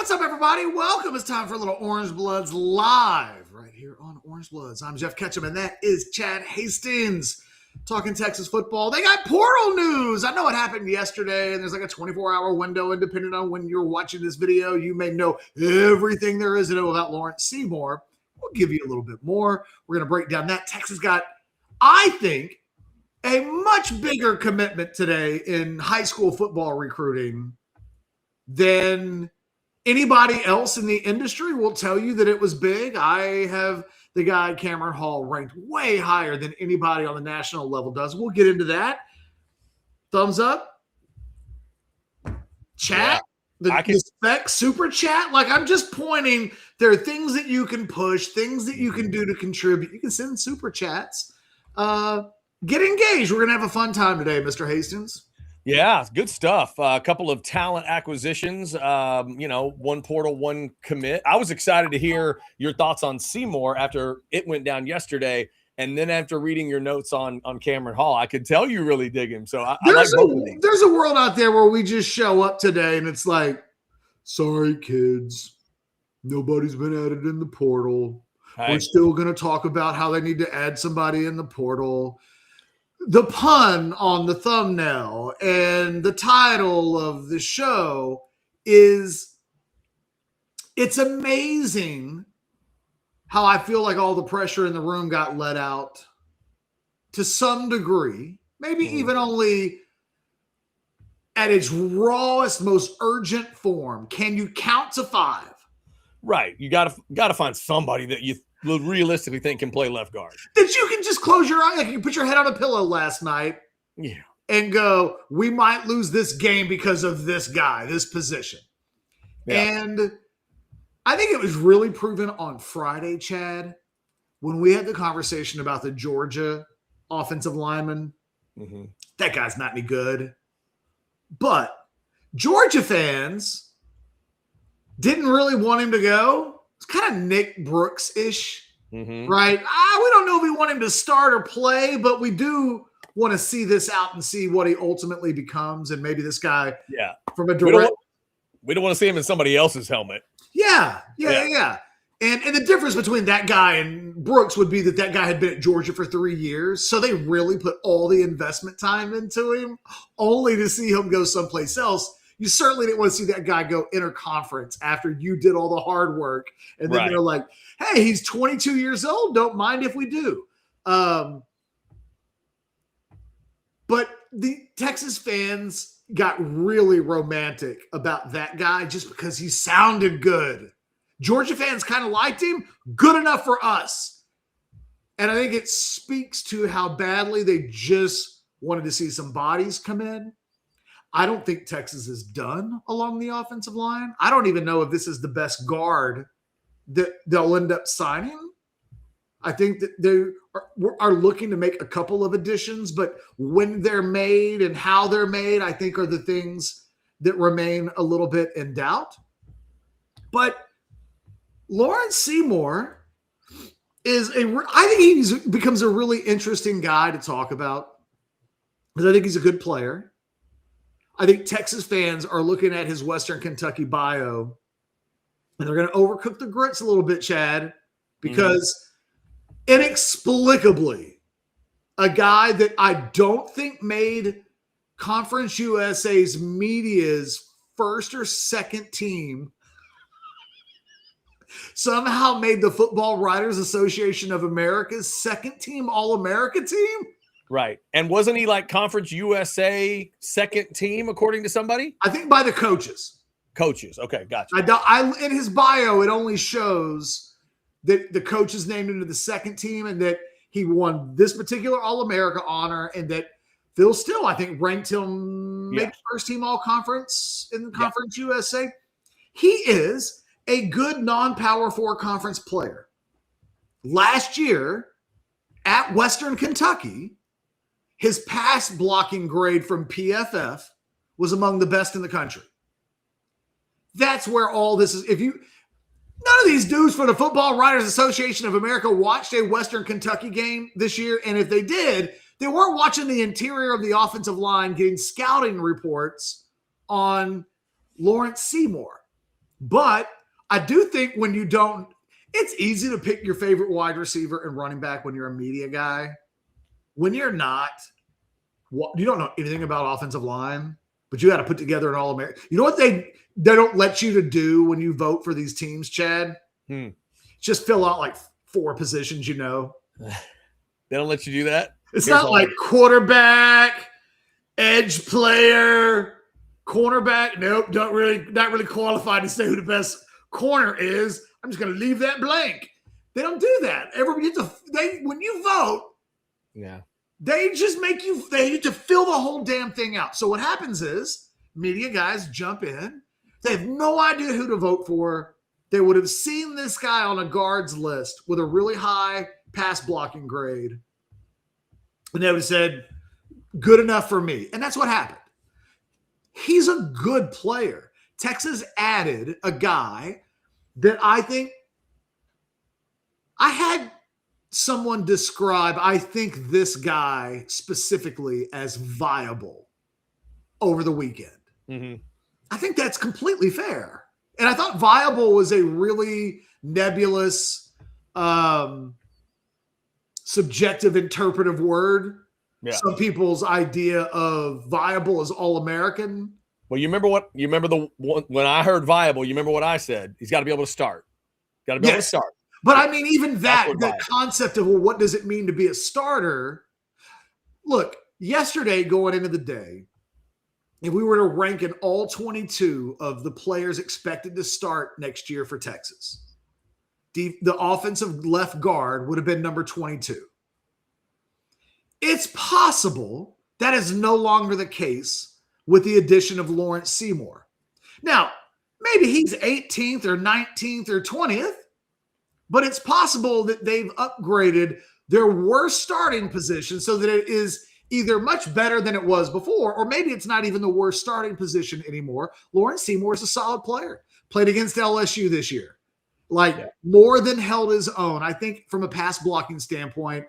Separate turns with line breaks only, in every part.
What's up, everybody? Welcome. It's time for a little Orange Bloods live right here on Orange Bloods. I'm Jeff Ketchum, and that is Chad Hastings talking Texas football. They got portal news. I know what happened yesterday, and there's like a 24-hour window, and depending on when you're watching this video, you may know everything there is to know about Lawrence Seymour. We'll give you a little bit more. We're going to break down that. Texas got, I think, a much bigger commitment today in high school football recruiting than anybody else in the industry will tell you that it was big. I have the guy Cameron Hall ranked way higher than anybody on the national level does. We'll get into that. Thumbs up. Chat. Yeah, the spec super chat. Like, I'm just pointing. There are things that you can push, things that you can do to contribute. You can send super chats. Get engaged. We're going to have a fun time today, Mr. Hastings.
Yeah, good stuff. A couple of talent acquisitions, one portal, one commit. I was excited to hear your thoughts on Seymour after it went down yesterday. And then after reading your notes on Cameron Hall, I could tell you really dig him. So I like both of these.
There's a world out there where we just show up today and it's like, sorry, kids, nobody's been added in the portal. Hey. We're still going to talk about how they need to add somebody in the portal. The pun on the thumbnail and the title of the show is, it's amazing how I feel like all the pressure in the room got let out to some degree, maybe even only at its rawest, most urgent form. Can you count to 5?
Right. You got to find somebody that you realistically think can play left guard.
That you can just close your eyes, like you put your head on a pillow last night, and go, we might lose this game because of this guy, this position. Yeah. And I think it was really proven on Friday, Chad, when we had the conversation about the Georgia offensive lineman. Mm-hmm. That guy's not any good. But Georgia fans didn't really want him to go. It's kind of Nick Brooks-ish, right? We don't know if we want him to start or play, but we do want to see this out and see what he ultimately becomes. And maybe this guy, from a direct...
We don't want to see him in somebody else's helmet.
Yeah. And the difference between that guy and Brooks would be that guy had been at Georgia for 3 years, so they really put all the investment time into him, only to see him go someplace else. You certainly didn't want to see that guy go interconference after you did all the hard work. And then they're like, hey, he's 22 years old. Don't mind if we do. But the Texas fans got really romantic about that guy just because he sounded good. Georgia fans kind of liked him. Good enough for us. And I think it speaks to how badly they just wanted to see some bodies come in. I don't think Texas is done along the offensive line. I don't even know if this is the best guard that they'll end up signing. I think that they are looking to make a couple of additions, but when they're made and how they're made, I think are the things that remain a little bit in doubt. But Lawrence Seymour I think he becomes a really interesting guy to talk about because I think he's a good player. I think Texas fans are looking at his Western Kentucky bio, and they're going to overcook the grits a little bit, Chad, because inexplicably, a guy that I don't think made Conference USA's media's first or second team somehow made the Football Writers Association of America's second team All-America team.
Right. And wasn't he like Conference USA second team, according to somebody?
I think by the coaches.
Coaches. Okay, gotcha.
In his bio, it only shows that the coaches named him to the second team and that he won this particular All-America honor and that Phil Steele, I think, ranked him maybe first team All-Conference in the Conference USA. He is a good non-Power 4 conference player. Last year at Western Kentucky, his pass blocking grade from PFF was among the best in the country. That's where all this is. None of these dudes from the Football Writers Association of America watched a Western Kentucky game this year. And if they did, they weren't watching the interior of the offensive line getting scouting reports on Lawrence Seymour. But I do think when you don't, it's easy to pick your favorite wide receiver and running back when you're a media guy. When you're not, you don't know anything about offensive line, but you got to put together an All-American. You know what they don't let you to do when you vote for these teams, Chad? Just fill out like 4 positions, you know.
They don't let you do that?
It's not like quarterback, edge player, cornerback. Nope, not really qualified to say who the best corner is. I'm just going to leave that blank. They don't do that. When you vote,
yeah,
they just they need to fill the whole damn thing out. So what happens is media guys jump in. They have no idea who to vote for. They would have seen this guy on a guards list with a really high pass blocking grade. And they would have said, good enough for me. And that's what happened. He's a good player. Texas added a guy that I think I had someone describe, I think this guy specifically as viable over the weekend. Mm-hmm. I think that's completely fair. And I thought viable was a really nebulous, subjective, interpretive word. Yeah. Some people's idea of viable is All-American.
Well, when I heard viable, you remember what I said? He's got to be able to start. Got to be able to start.
But I mean, even the concept of, well, what does it mean to be a starter? Look, yesterday going into the day, if we were to rank in all 22 of the players expected to start next year for Texas, the offensive left guard would have been number 22. It's possible that is no longer the case with the addition of Lawrence Seymour. Now, maybe he's 18th or 19th or 20th, but it's possible that they've upgraded their worst starting position so that it is either much better than it was before, or maybe it's not even the worst starting position anymore. Lawrence Seymour is a solid player. Played against LSU this year. More than held his own. I think from a pass blocking standpoint,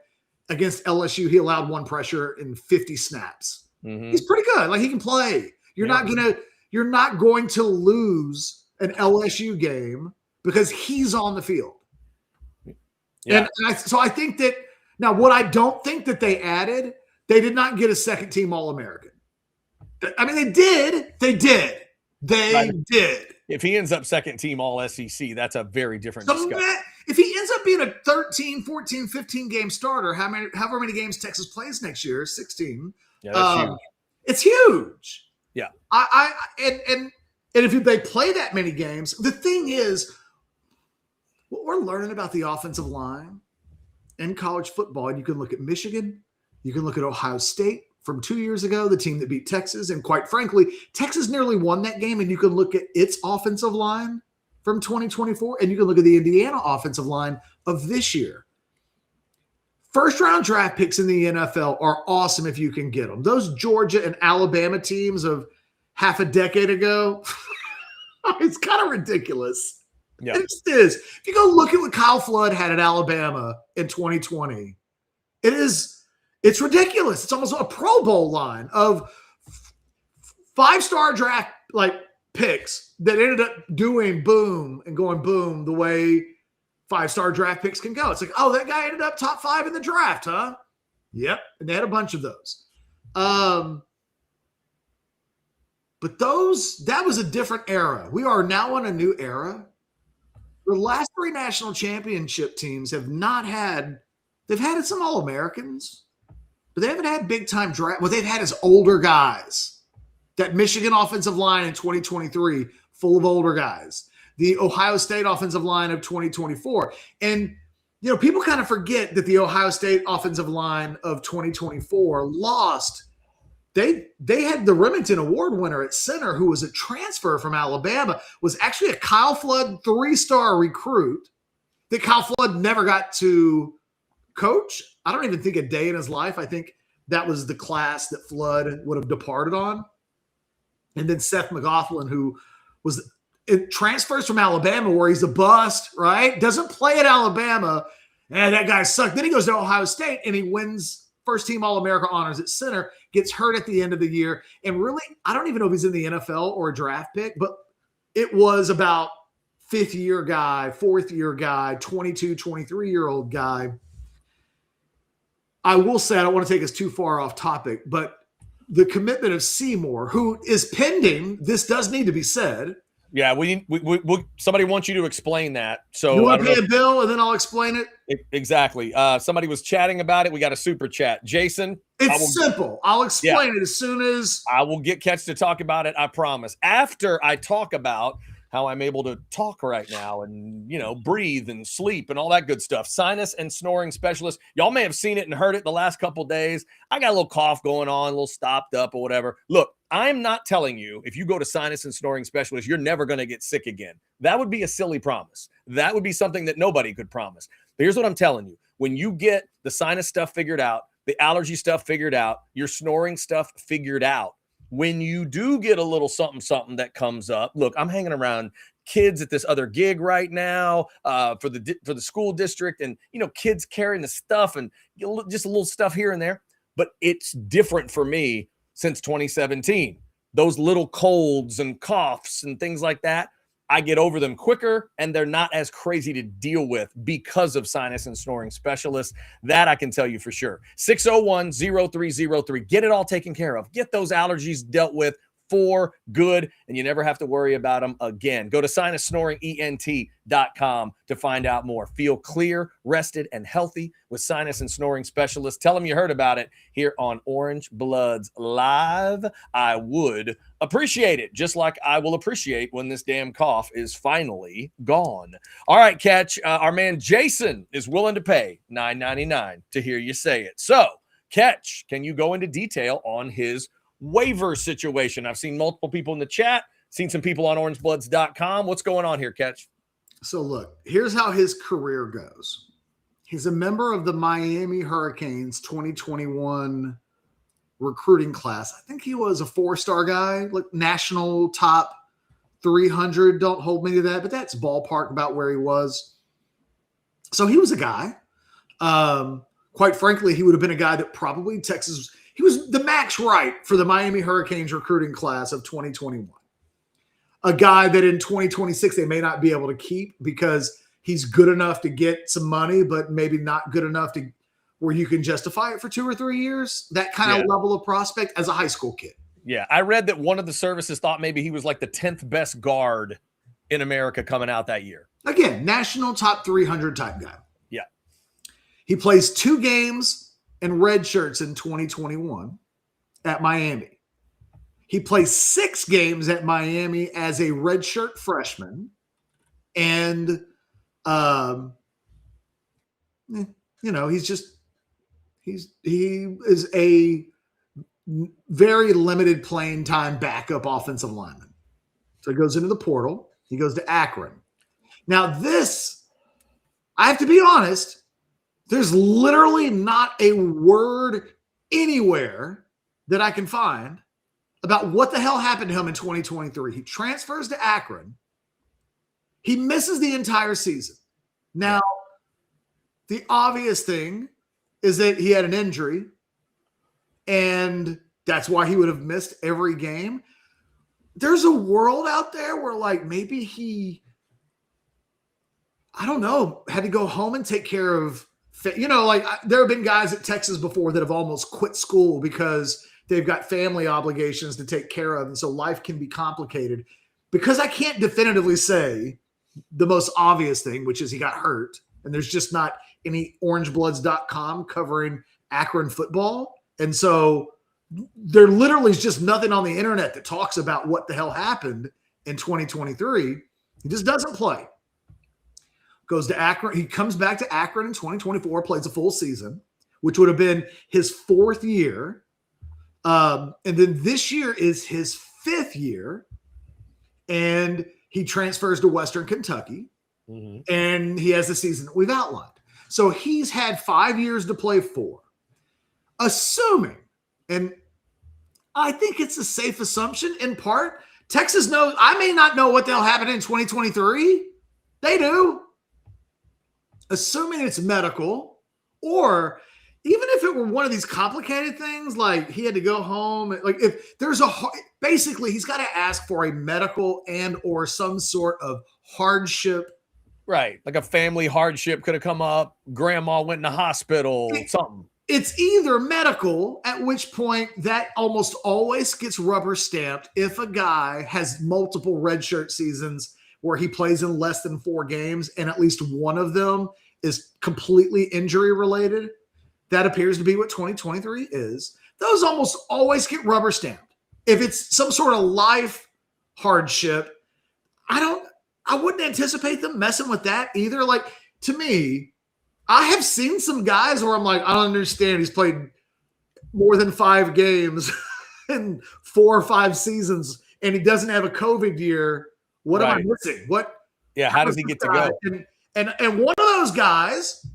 against LSU, he allowed 1 pressure in 50 snaps. Mm-hmm. He's pretty good. He can play. You're not going to lose an LSU game because he's on the field. Yeah. So I think that now what I don't think that they added, they did not get a second team All-American. I mean, they did. They did. If
he ends up second team All-SEC, that's a very different discussion.
If he ends up being a 13, 14, 15 game starter, however many games Texas plays next year, 16.
Yeah, that's huge.
It's huge.
Yeah.
And if they play that many games, the thing is, what we're learning about the offensive line in college football, and you can look at Michigan, you can look at Ohio State from 2 years ago, the team that beat Texas, and quite frankly, Texas nearly won that game, and you can look at its offensive line from 2024, and you can look at the Indiana offensive line of this year. First-round draft picks in the NFL are awesome if you can get them. Those Georgia and Alabama teams of half a decade ago, it's kind of ridiculous. Yeah. It just is. If you go look at what Kyle Flood had at Alabama in 2020, it's ridiculous. It's almost a Pro Bowl line of 5-star draft picks that ended up doing boom and going boom the way 5-star draft picks can go. It's like, oh, that guy ended up top 5 in the draft, huh? Yep. And they had a bunch of those. But that was a different era. We are now in a new era. The last 3 national championship teams have not had, they've had some All-Americans, but they haven't had big-time draft. What they've had is older guys. That Michigan offensive line in 2023, full of older guys. The Ohio State offensive line of 2024. And, people kind of forget that the Ohio State offensive line of 2024 lost. They had the Remington Award winner at center, who was a transfer from Alabama, was actually a Kyle Flood 3-star recruit that Kyle Flood never got to coach. I don't even think a day in his life. I think that was the class that Flood would have departed on. And then Seth McLaughlin, who transfers from Alabama, where he's a bust, right? Doesn't play at Alabama. And that guy sucked. Then he goes to Ohio State and he wins first-team All-America honors at center, gets hurt at the end of the year. And really, I don't even know if he's in the NFL or a draft pick, but it was about fifth-year guy, fourth-year guy, 22, 23-year-old guy. I will say, I don't want to take us too far off topic, but the commitment of Seymour, who is pending, this does need to be said.
Yeah, we somebody wants you to explain that. So
You
I
want
don't
to pay
know.
a bill and then I'll explain it?
Exactly. Somebody was chatting about it. We got a super chat. Jason,
It's simple. I'll explain it as soon as
I will get Catch to talk about it. I promise. After I talk about how I'm able to talk right now and, you know, breathe and sleep and all that good stuff. Sinus and snoring specialist. Y'all may have seen it and heard it the last couple of days. I got a little cough going on, a little stopped up or whatever. Look, I'm not telling you if you go to sinus and snoring specialist, you're never going to get sick again. That would be a silly promise. That would be something that nobody could promise. But here's what I'm telling you. When you get the sinus stuff figured out, the allergy stuff figured out, your snoring stuff figured out, when you do get a little something that comes up, look, I'm hanging around kids at this other gig right now for the school district, and you know, kids carrying the stuff and just a little stuff here and there. But it's different for me since 2017. Those little colds and coughs and things like that, I get over them quicker, and they're not as crazy to deal with because of sinus and snoring specialists. That I can tell you for sure. 601-0303. Get it all taken care of. Get those allergies dealt with for good, and you never have to worry about them again. Go to sinussnoringent.com to find out more. Feel clear, rested, and healthy with sinus and snoring specialists. Tell them you heard about it here on Orange Bloods Live. I would appreciate it, just like I will appreciate when this damn cough is finally gone. All right, Catch. Our man Jason is willing to pay $9.99 to hear you say it. So, Catch, can you go into detail on his waiver situation? I've seen multiple people in the chat, seen some people on orangebloods.com. What's going on here, Catch?
So look, here's how his career goes. He's a member of the Miami Hurricanes 2021 recruiting class. I think he was a 4-star guy, like national top 300. Don't hold me to that, but that's ballpark about where he was. So he was a guy. Quite frankly, he would have been a guy that probably Texas – he was the max right for the Miami Hurricanes recruiting class of 2021. A guy that in 2026 they may not be able to keep because he's good enough to get some money, but maybe not good enough to where you can justify it for 2 or 3 years. That kind of level of prospect as a high school kid.
Yeah, I read that one of the services thought maybe he was like the 10th best guard in America coming out that year.
Again, national top 300 type guy.
Yeah.
He plays 2 games and red shirts in 2021 at Miami. He plays 6 games at Miami as a redshirt freshman. And, you know, he is a very limited playing time backup offensive lineman. So he goes into the portal. He goes to Akron. Now this, I have to be honest, there's literally not a word anywhere that I can find about what the hell happened to him in 2023. He transfers to Akron. He misses the entire season. Now, the obvious thing is that he had an injury, and that's why he would have missed every game. There's a world out there where, like, maybe he, I don't know, had to go home and take care of, you know, like there have been guys at Texas before that have almost quit school because they've got family obligations to take care of. And so life can be complicated. Because I can't definitively say the most obvious thing, which is he got hurt, and there's just not any orangebloods.com covering Akron football. And so there literally is just nothing on the internet that talks about what the hell happened in 2023. He just doesn't play. Goes to Akron. He comes back to Akron in 2024, plays a full season, which would have been his 4th year. And then this year is his 5th year. And he transfers to Western Kentucky. Mm-hmm. And he has the season that we've outlined. So he's had 5 years to play for. Assuming, and I think it's a safe assumption in part, Texas knows, I may not know what the hell happened in 2023. They do. Assuming it's medical, or even if it were one of these complicated things, like he had to go home, like if there's basically he's got to ask for a medical and or some sort of hardship.
Right. Like a family hardship could have come up. Grandma went in the hospital, something.
It's either medical, at which point that almost always gets rubber stamped if a guy has multiple redshirt seasons where he plays in less than 4 games and at least one of them is completely injury related. That appears to be what 2023 is. Those almost always get rubber stamped. If it's some sort of life hardship, I wouldn't anticipate them messing with that either. Like, to me, I have seen some guys where I'm like, I don't understand. He's played more than 5 games in 4 or 5 seasons, and he doesn't have a COVID year. What am I missing?
Yeah, how does he get to go?
And one of those guys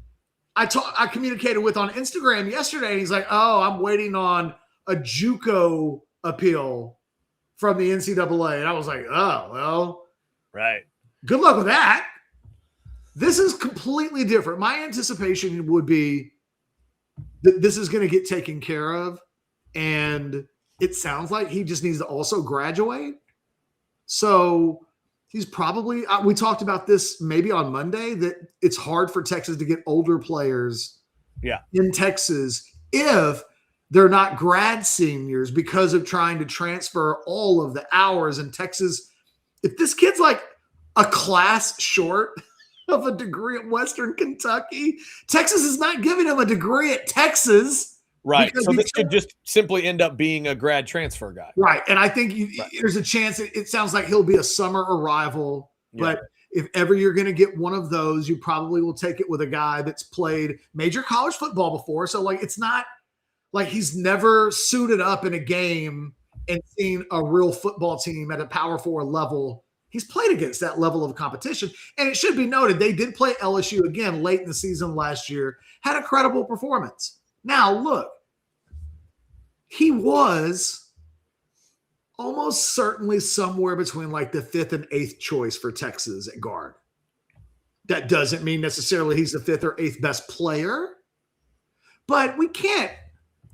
I communicated with on Instagram yesterday, and he's like, oh, I'm waiting on a JUCO appeal from the NCAA. And I was like, oh, well.
Right.
Good luck with that. This is completely different. My anticipation would be that this is going to get taken care of. And it sounds like he just needs to also graduate. So he's probably, we talked about this maybe on Monday, that it's hard for Texas to get older players in Texas if they're not grad seniors because of trying to transfer all of the hours in Texas. If this kid's like a class short of a degree at Western Kentucky, Texas is not giving him a degree at Texas.
Right. So this could just simply end up being a grad transfer guy.
Right. And I think there's a chance it sounds like he'll be a summer arrival. But if ever you're going to get one of those, you probably will take it with a guy that's played major college football before. So, like, it's not like he's never suited up in a game and seen a real football team at a Power 4 level. He's played against that level of competition. And it should be noted, they did play LSU again late in the season last year, had a credible performance. Now, look, he was almost certainly somewhere between like the 5th and 8th choice for Texas at guard. That doesn't mean necessarily he's the 5th or 8th best player, but we can't.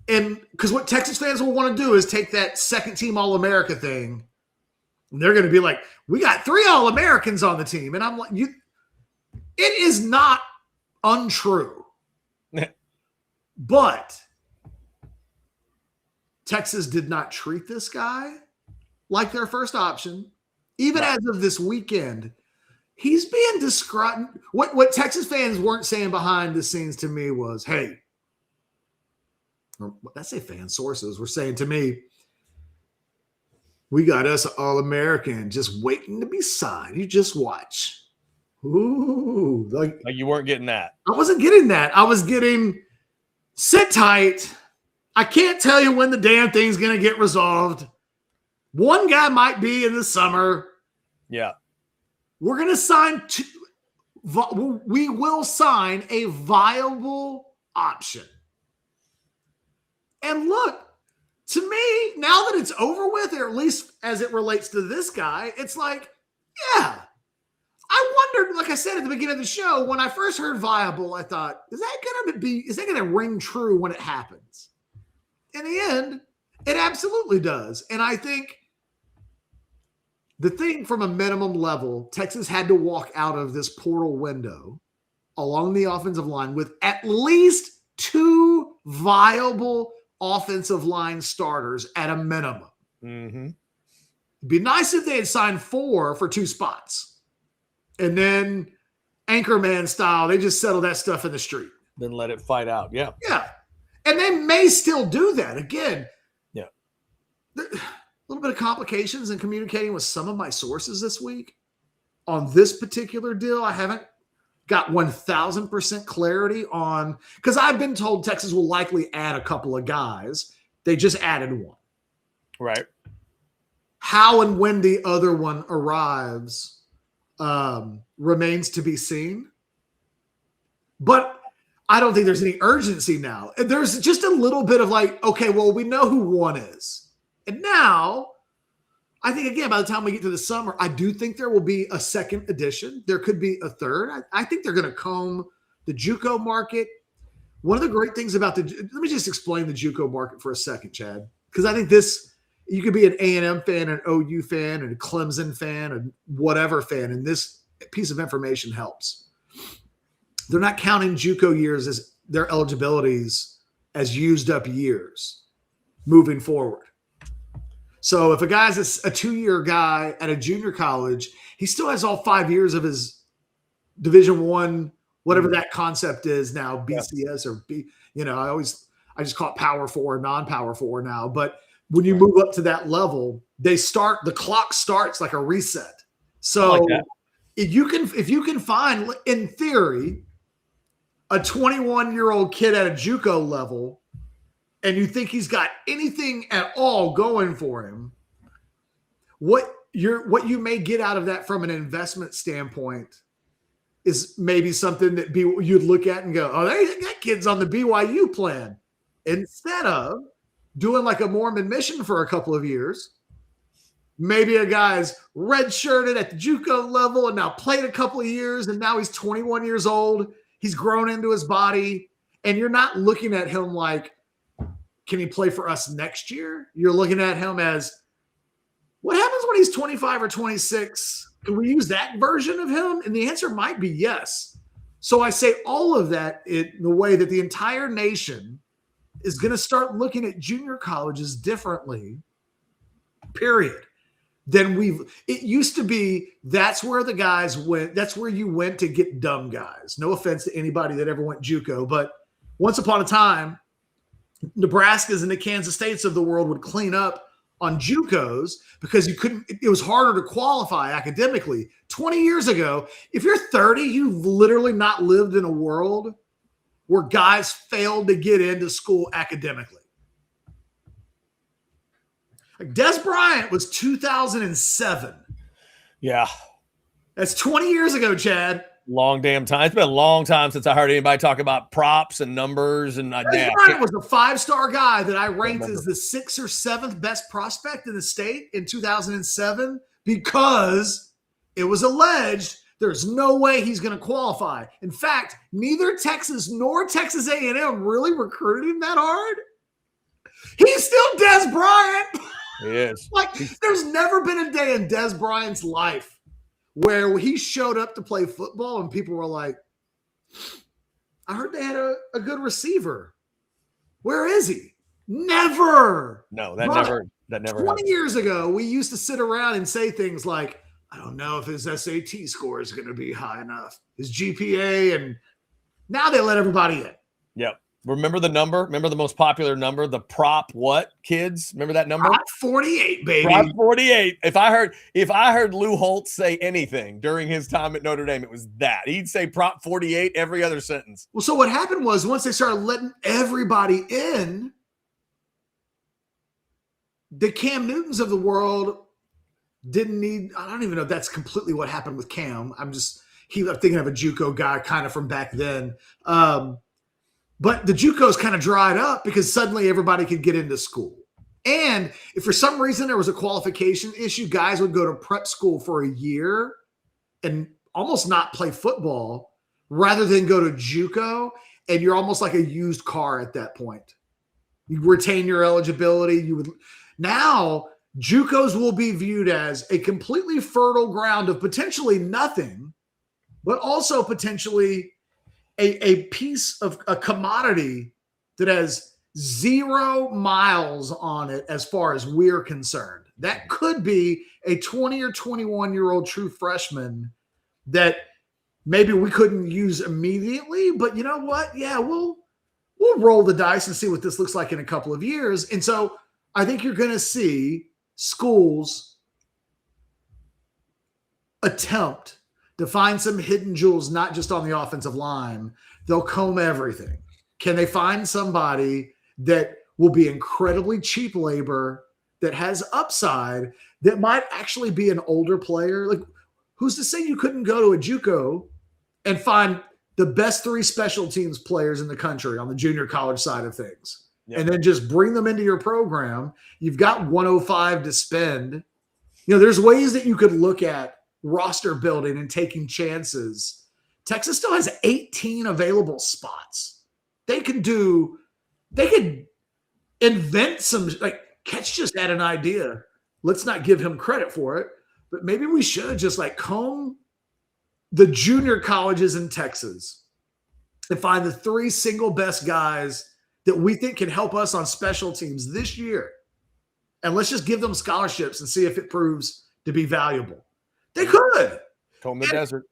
And because what Texas fans will want to do is take that second team All-America thing, and they're going to be like, we got 3 All-Americans on the team. And I'm like, it is not untrue. But Texas did not treat this guy like their first option. Even as of this weekend, he's being described. What Texas fans weren't saying behind the scenes to me was, hey, or I say fan sources were saying to me, we got us an All-American just waiting to be signed. You just watch. Ooh. Like
you weren't getting that.
I wasn't getting that. I was getting sit tight. I can't tell you when the damn thing's going to get resolved. One guy might be in the summer.
Yeah.
We're going to sign we will sign a viable option. And look, to me, now that it's over with, or at least as it relates to this guy, it's like, yeah. I wondered, like I said at the beginning of the show, when I first heard viable, I thought, is that going to ring true when it happens? In the end, it absolutely does. And I think the thing from a minimum level, Texas had to walk out of this portal window along the offensive line with at least 2 viable offensive line starters at a minimum.
Mm-hmm.
It'd be nice if they had signed 4 for 2 spots. And then Anchorman style, they just settle that stuff in the street.
Then let it fight out. Yeah.
Yeah. And they may still do that. Again, a little bit of complications in communicating with some of my sources this week on this particular deal. I haven't got 1,000% clarity on, because I've been told Texas will likely add a couple of guys. They just added 1.
Right.
How and when the other one arrives remains to be seen. But I don't think there's any urgency now. There's just a little bit of like, okay, well, we know who 1 is. And now, I think, again, by the time we get to the summer, I do think there will be a second edition. There could be a third. I think they're going to comb the JUCO market. One of the great things about let me just explain the JUCO market for a second, Chad, because I think you could be an A&M fan, an OU fan, and a Clemson fan, and whatever fan, and this piece of information helps. They're not counting JUCO years as their eligibilities as used up years moving forward. So if a guy's a 2-year guy at a junior college, he still has all 5 years of his Division I, whatever that concept is now, BCS or B. I just call it Power 4, non-Power 4 now. But when you move up to that level, the clock starts like a reset. So
like
if you can find, in theory, a 21-year-old kid at a JUCO level, and you think he's got anything at all going for him, what you may get out of that from an investment standpoint is maybe something that you'd look at and go, oh, that kid's on the BYU plan. Instead of doing like a Mormon mission for a couple of years, maybe a guy's redshirted at the JUCO level and now played a couple of years, and now he's 21 years old. He's grown into his body, and you're not looking at him like, can he play for us next year? You're looking at him as, what happens when he's 25 or 26? Can we use that version of him? And the answer might be yes. So I say all of that in the way that the entire nation is going to start looking at junior colleges differently, period. It used to be that's where the guys went. That's where you went to get dumb guys. No offense to anybody that ever went JUCO, but once upon a time, Nebraskas and the Kansas States of the world would clean up on JUCOs because it was harder to qualify academically. 20 years ago, if you're 30, you've literally not lived in a world where guys failed to get into school academically. Like Des Bryant was 2007.
Yeah.
That's 20 years ago, Chad.
Long damn time. It's been a long time since I heard anybody talk about props and numbers. And
Des Bryant was a 5-star guy that I ranked as the 6th or 7th best prospect in the state in 2007 because it was alleged there's no way he's going to qualify. In fact, neither Texas nor Texas A&M really recruited him that hard. He's still Des Bryant.
He is.
Like, there's never been a day in Des Bryant's life where he showed up to play football and people were like, I heard they had a good receiver. Where is he? Never.
No, that never
20
happened.
years ago, we used to sit around and say things like, I don't know if his SAT score is going to be high enough, his GPA, and now they let everybody in.
Yep. Remember the number? Remember the most popular number? The prop what, kids? Remember that number?
Prop 48, baby.
Prop 48. If I heard Lou Holtz say anything during his time at Notre Dame, it was that. He'd say prop 48 every other sentence.
Well, so what happened was once they started letting everybody in, the Cam Newtons of the world didn't need, I don't even know if that's completely what happened with Cam. I'm thinking of a JUCO guy kind of from back then. But the JUCOs kind of dried up because suddenly everybody could get into school. And if for some reason there was a qualification issue, guys would go to prep school for a year and almost not play football rather than go to JUCO. And you're almost like a used car at that point. You retain your eligibility. Now JUCOs will be viewed as a completely fertile ground of potentially nothing, but also potentially a piece of a commodity that has 0 miles on it as far as we're concerned. That could be a 20 or 21-year-old true freshman that maybe we couldn't use immediately, but you know what? Yeah, we'll roll the dice and see what this looks like in a couple of years. And so I think you're going to see schools attempt to find some hidden jewels, not just on the offensive line. They'll comb everything. Can they find somebody that will be incredibly cheap labor, that has upside, that might actually be an older player? Like, who's to say you couldn't go to a JUCO and find the best 3 special teams players in the country on the junior college side of things, and then just bring them into your program? You've got 105 to spend. There's ways that you could look at roster building and taking chances. Texas still has 18 available spots. they could invent some, like, Catch just had an idea. Let's not give him credit for it, but maybe we should just like comb the junior colleges in Texas and find the 3 single best guys that we think can help us on special teams this year. And let's just give them scholarships and see if it proves to be valuable. They could.
Comb the desert.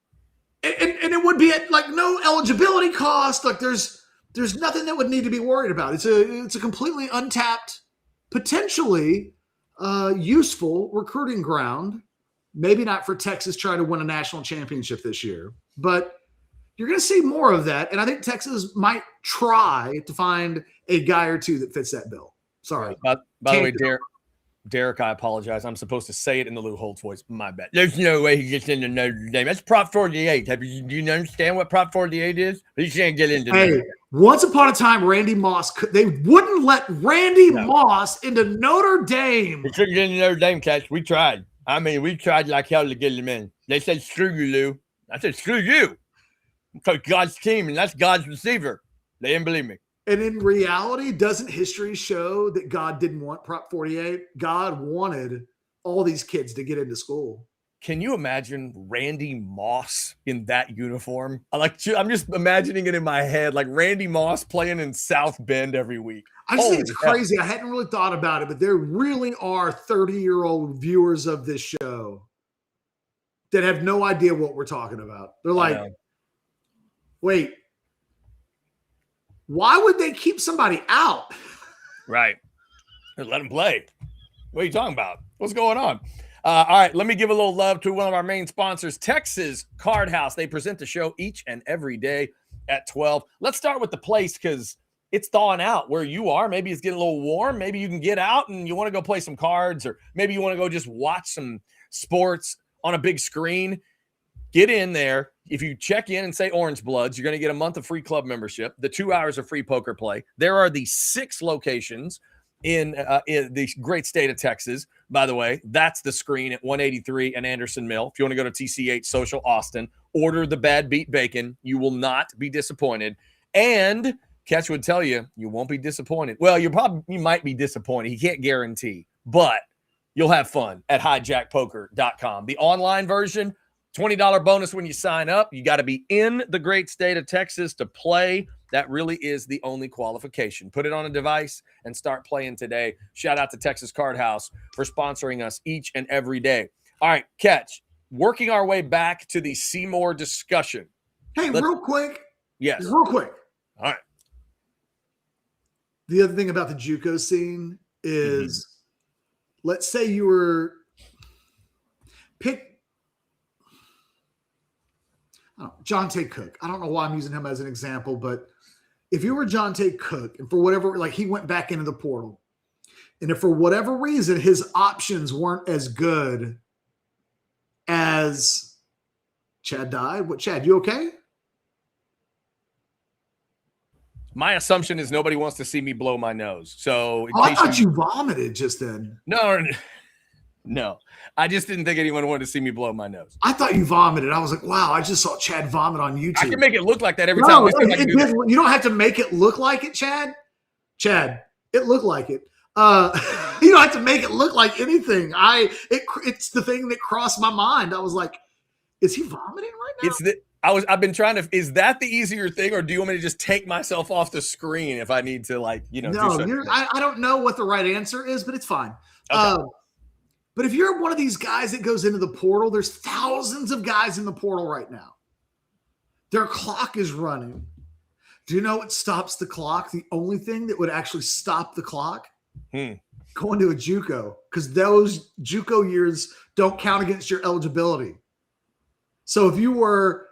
And it would be at like no eligibility cost. Like there's nothing that would need to be worried about. It's a completely untapped, potentially useful recruiting ground. Maybe not for Texas trying to win a national championship this year, but you're going to see more of that. And I think Texas might try to find a guy or two that fits that bill. Sorry.
By the way, Derek, I apologize. I'm supposed to say it in the Lou Holtz voice. My bad. There's no way he gets into Notre Dame. That's Prop 48. Do you understand what Prop 48 is? He can't get into Notre Dame.
Once upon a time, Randy Moss, they wouldn't let Randy Moss into Notre Dame.
He couldn't get into Notre Dame, Catch. We tried. I mean, we tried like hell to get him in. They said, screw you, Lou. I said, screw you. Because God's team, and that's God's receiver. They didn't believe me.
And in reality, doesn't history show that God didn't want Prop 48? God wanted all these kids to get into school.
Can you imagine Randy Moss in that uniform? I'm just imagining it in my head, like Randy Moss playing in South Bend every week.
I just think it's crazy. I hadn't really thought about it, but there really are 30-year-old viewers of this show that have no idea what we're talking about. They're like, wait, why would they keep somebody out?
Right. Let them play. What are you talking about? What's going on? All right, let me give a little love to one of our main sponsors, Texas Card House. They present the show each and every day at 12. Let's start with the place because it's thawing out where you are. Maybe it's getting a little warm. Maybe you can get out and you want to go play some cards, or maybe you want to go just watch some sports on a big screen. Get in there. If you check in and say Orange Bloods, you're going to get a month of free club membership, the 2 hours of free poker play. There are the 6 locations in the great state of Texas. By the way, that's the screen at 183 and Anderson Mill. If you want to go to TCH Social Austin, order the Bad Beat Bacon. You will not be disappointed. And Catch would tell you, you won't be disappointed. Well, you might be disappointed. He can't guarantee, but you'll have fun at hijackpoker.com. The online version, $20 bonus when you sign up. You got to be in the great state of Texas to play. That really is the only qualification. Put it on a device and start playing today. Shout out to Texas Card House for sponsoring us each and every day. All right, Catch. Working our way back to the Seymour discussion.
Hey, real quick.
Yes.
Real quick.
All right.
The other thing about the JUCO scene is, let's say you were John Tay Cook. I don't know why I'm using him as an example, but if you were John Tay Cook and for whatever, like he went back into the portal, and if for whatever reason his options weren't as good as Chad died, Chad, you okay?
My assumption is nobody wants to see me blow my nose. So
I thought you vomited just then.
No. I just didn't think anyone wanted to see me blow my nose.
I thought you vomited. I was like, wow, I just saw Chad vomit on YouTube.
I can make it look like that every time.
You don't have to make it look like it, Chad. Chad, it looked like it. You don't have to make it look like anything. It's the thing that crossed my mind. I was like, is he vomiting right now?
I've been trying to, is that the easier thing, or do you want me to just take myself off the screen if I need to, like,
No, I don't know what the right answer is, but it's fine.
Okay.
But if you're one of these guys that goes into the portal, there's thousands of guys in the portal right now. Their clock is running. Do you know what stops the clock? The only thing that would actually stop the clock? Going to a JUCO, because those JUCO years don't count against your eligibility. So if you were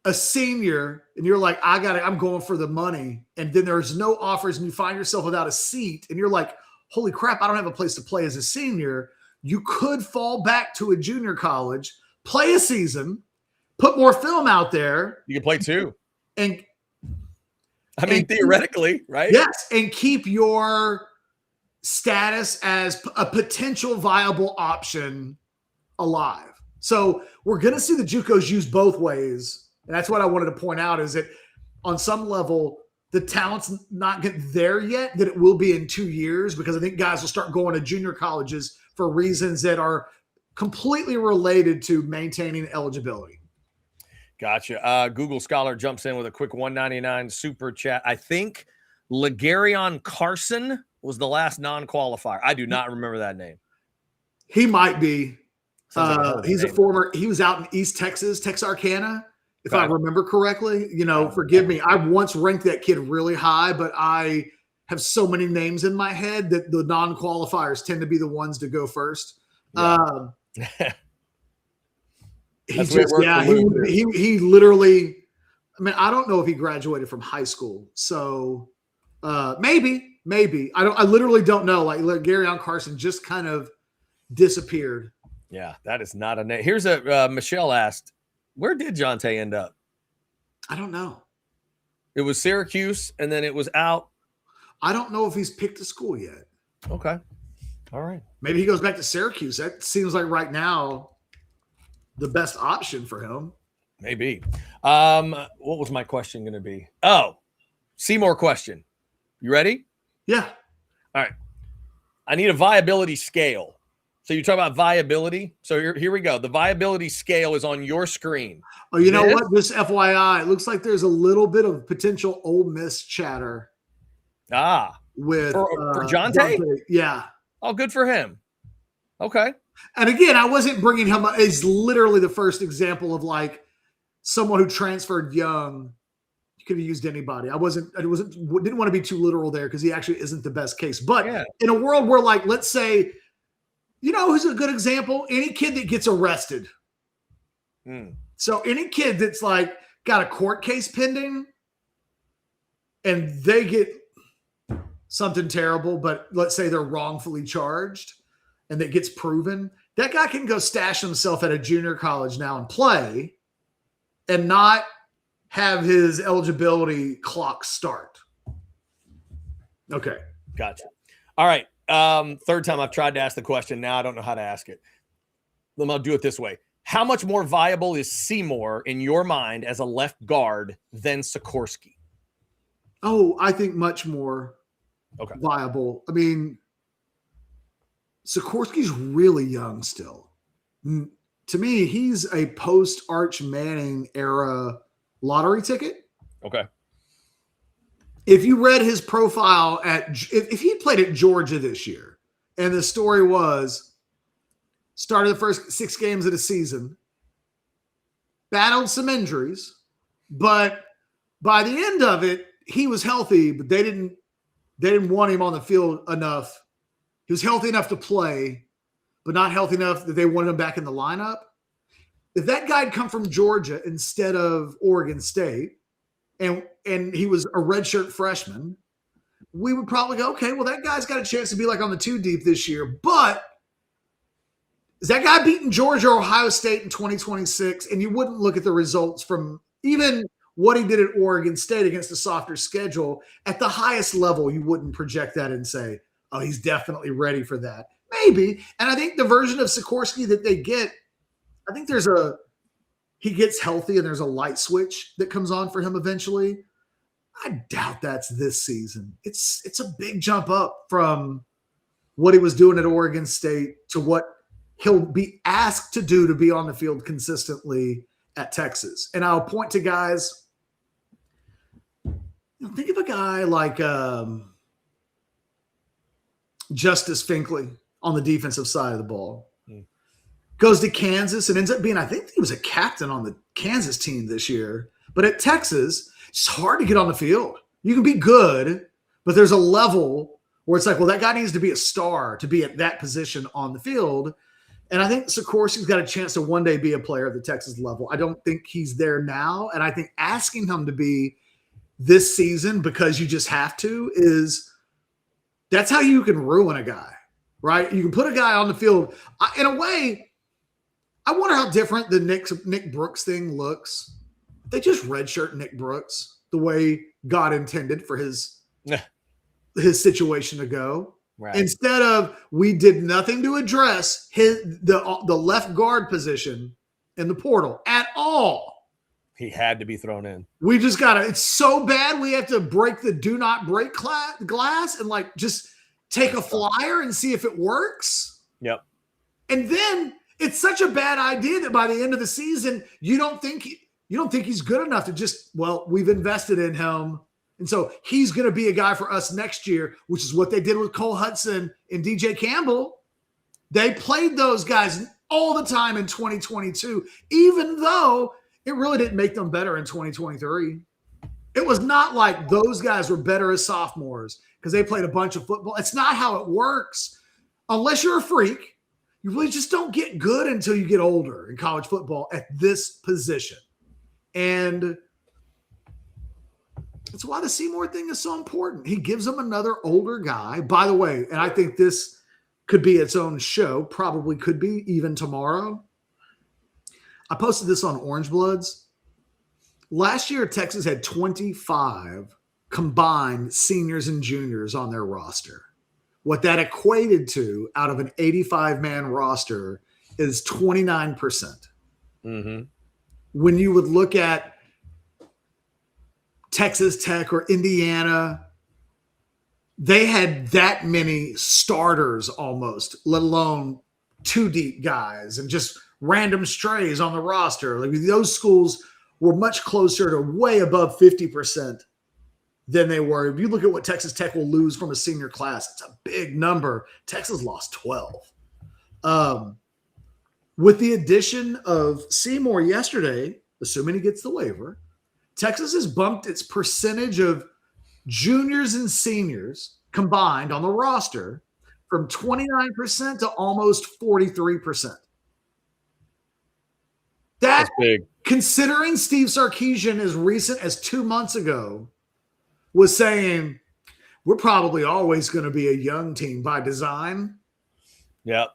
a senior and you're like, I'm going for the money, and then there's no offers and you find yourself without a seat and you're like, holy crap, I don't have a place to play as a senior. You could fall back to a junior college, play a season, put more film out there.
You can play 2.
And
theoretically, right?
Yes. And keep your status as a potential viable option alive. So we're going to see the JUCOs used both ways. And that's what I wanted to point out, is that on some level, the talent's not get there yet, that it will be in 2 years, because I think guys will start going to junior colleges for reasons that are completely related to maintaining eligibility.
Gotcha. Google Scholar jumps in with a quick $1.99 super chat. I think Legarion Carson was the last non-qualifier. I do not remember that name.
He might be.
Like
He's a former. He was out in East Texas, Texarkana, if I remember correctly. Forgive me. I once ranked that kid really high, but I have so many names in my head that the non-qualifiers tend to be the ones to go first.
Yeah.
He literally. I mean, I don't know if he graduated from high school, so maybe. I literally don't know. Like Garyon Carson just kind of disappeared.
Yeah, that is not a name. Here's Michelle asked, where did Jonte end up?
I don't know.
It was Syracuse, and then it was out.
I don't know if he's picked a school yet.
Okay. All right.
Maybe he goes back to Syracuse. That seems like right now the best option for him.
Maybe. What was my question going to be? Oh, Seymour question. You ready?
Yeah.
All right. I need a viability scale. So you talk about viability. So here we go. The viability scale is on your screen.
Oh, you know what? Just FYI, it looks like there's a little bit of potential Ole Miss chatter.
With for Jonte?
Yeah.
Oh, good for him. Okay.
And again, I wasn't bringing him up. It's literally the first example of like someone who transferred young. You could have used anybody. I didn't want to be too literal there because he actually isn't the best case. But in a world where, like, let's say, who's a good example? Any kid that gets arrested. So any kid that's like got a court case pending and they get something terrible, but let's say they're wrongfully charged and that gets proven, that guy can go stash himself at a junior college now and play and not have his eligibility clock start. Okay.
Gotcha. All right. Third time I've tried to ask the question. Now I don't know how to ask it. I'll do it this way. How much more viable is Seymour in your mind as a left guard than Sikorsky?
Oh, I think much more viable. I mean, Sikorsky's really young still. To me, he's a post-Arch Manning era lottery ticket.
Okay.
If you read his profile if he played at Georgia this year, and the story was started the first 6 games of the season, battled some injuries, but by the end of it, he was healthy, but they didn't want him on the field enough. He was healthy enough to play, but not healthy enough that they wanted him back in the lineup. If that guy had come from Georgia instead of Oregon State, and he was a redshirt freshman, we would probably go, okay, well, that guy's got a chance to be like on the 2 deep this year. But is that guy beating Georgia or Ohio State in 2026? And you wouldn't look at the results from even what he did at Oregon State against a softer schedule. At the highest level, you wouldn't project that and say, oh, he's definitely ready for that. Maybe. And I think the version of Sikorsky that they get, I think he gets healthy and there's a light switch that comes on for him eventually. I doubt that's this season. It's a big jump up from what he was doing at Oregon State to what he'll be asked to do to be on the field consistently at Texas. And I'll point to guys, think of a guy like Justice Finkley on the defensive side of the ball. Goes to Kansas and ends up being, I think he was a captain on the Kansas team this year. But at Texas, it's hard to get on the field. You can be good, but there's a level where it's like, well, that guy needs to be a star to be at that position on the field. And I think Sikorsky's got a chance to one day be a player at the Texas level. I don't think he's there now. And I think asking him to be this season because you just have to that's how you can ruin a guy, right? You can put a guy on the field. In a way, I wonder how different the Nick Brooks thing looks. They just redshirt Nick Brooks the way God intended for his situation to go. Right. Instead of we did nothing to address the left guard position in the portal at all.
He had to be thrown in.
We just gotta. It's so bad. We have to break the do not break glass and like just take a flyer and see if it works.
Yep.
And then it's such a bad idea that by the end of the season, you don't think he's good enough to just, well, we've invested in him. And so he's going to be a guy for us next year, which is what they did with Cole Hudson and DJ Campbell. They played those guys all the time in 2022, even though it really didn't make them better in 2023. It was not like those guys were better as sophomores because they played a bunch of football. It's not how it works. Unless you're a freak, you really just don't get good until you get older in college football at this position. And that's why the Seymour thing is so important. He gives them another older guy. By the way, and I think this could be its own show, probably could be even tomorrow. I posted this on Orange Bloods. Last year, Texas had 25 combined seniors and juniors on their roster. What that equated to out of an 85-man roster is 29%.
Mm-hmm.
When you would look at Texas Tech or Indiana, they had that many starters almost, let alone two deep guys and just random strays on the roster. Like those schools were much closer to way above 50% than they were. If you look at what Texas Tech will lose from a senior class, it's a big number. Texas lost 12. With the addition of Seymour yesterday, assuming he gets the waiver, Texas has bumped its percentage of juniors and seniors combined on the roster from 29% to almost 43%. That's
big.
Considering Steve Sarkisian as recent as 2 months ago was saying, we're probably always going to be a young team by design.
Yep.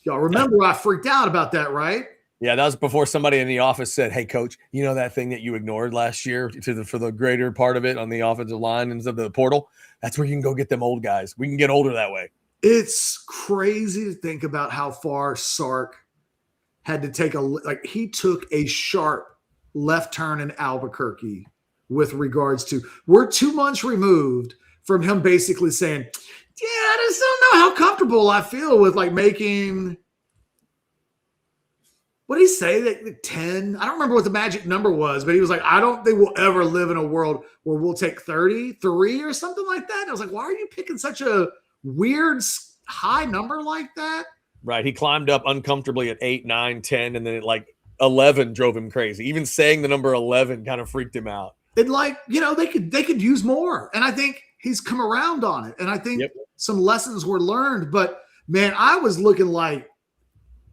Y'all remember I freaked out about that, right?
Yeah, that was before somebody in the office said, hey, coach, you know that thing that you ignored last year for the greater part of it on the offensive line instead of the portal? That's where you can go get them old guys. We can get older that way.
It's crazy to think about how far Sark had to take he took a sharp left turn in Albuquerque with regards to, we're 2 months removed from him basically saying, yeah, I just don't know how comfortable I feel with like making, what did he say? That 10? I don't remember what the magic number was, but he was like, I don't think we'll ever live in a world where we'll take 33 or something like that. And I was like, why are you picking such a weird high number like that?
Right. He climbed up uncomfortably at 8, 9, 10, and then at like 11 drove him crazy. Even saying the number 11 kind of freaked him out.
And like, they could use more. And I think he's come around on it. And I think some lessons were learned. But man, I was looking like,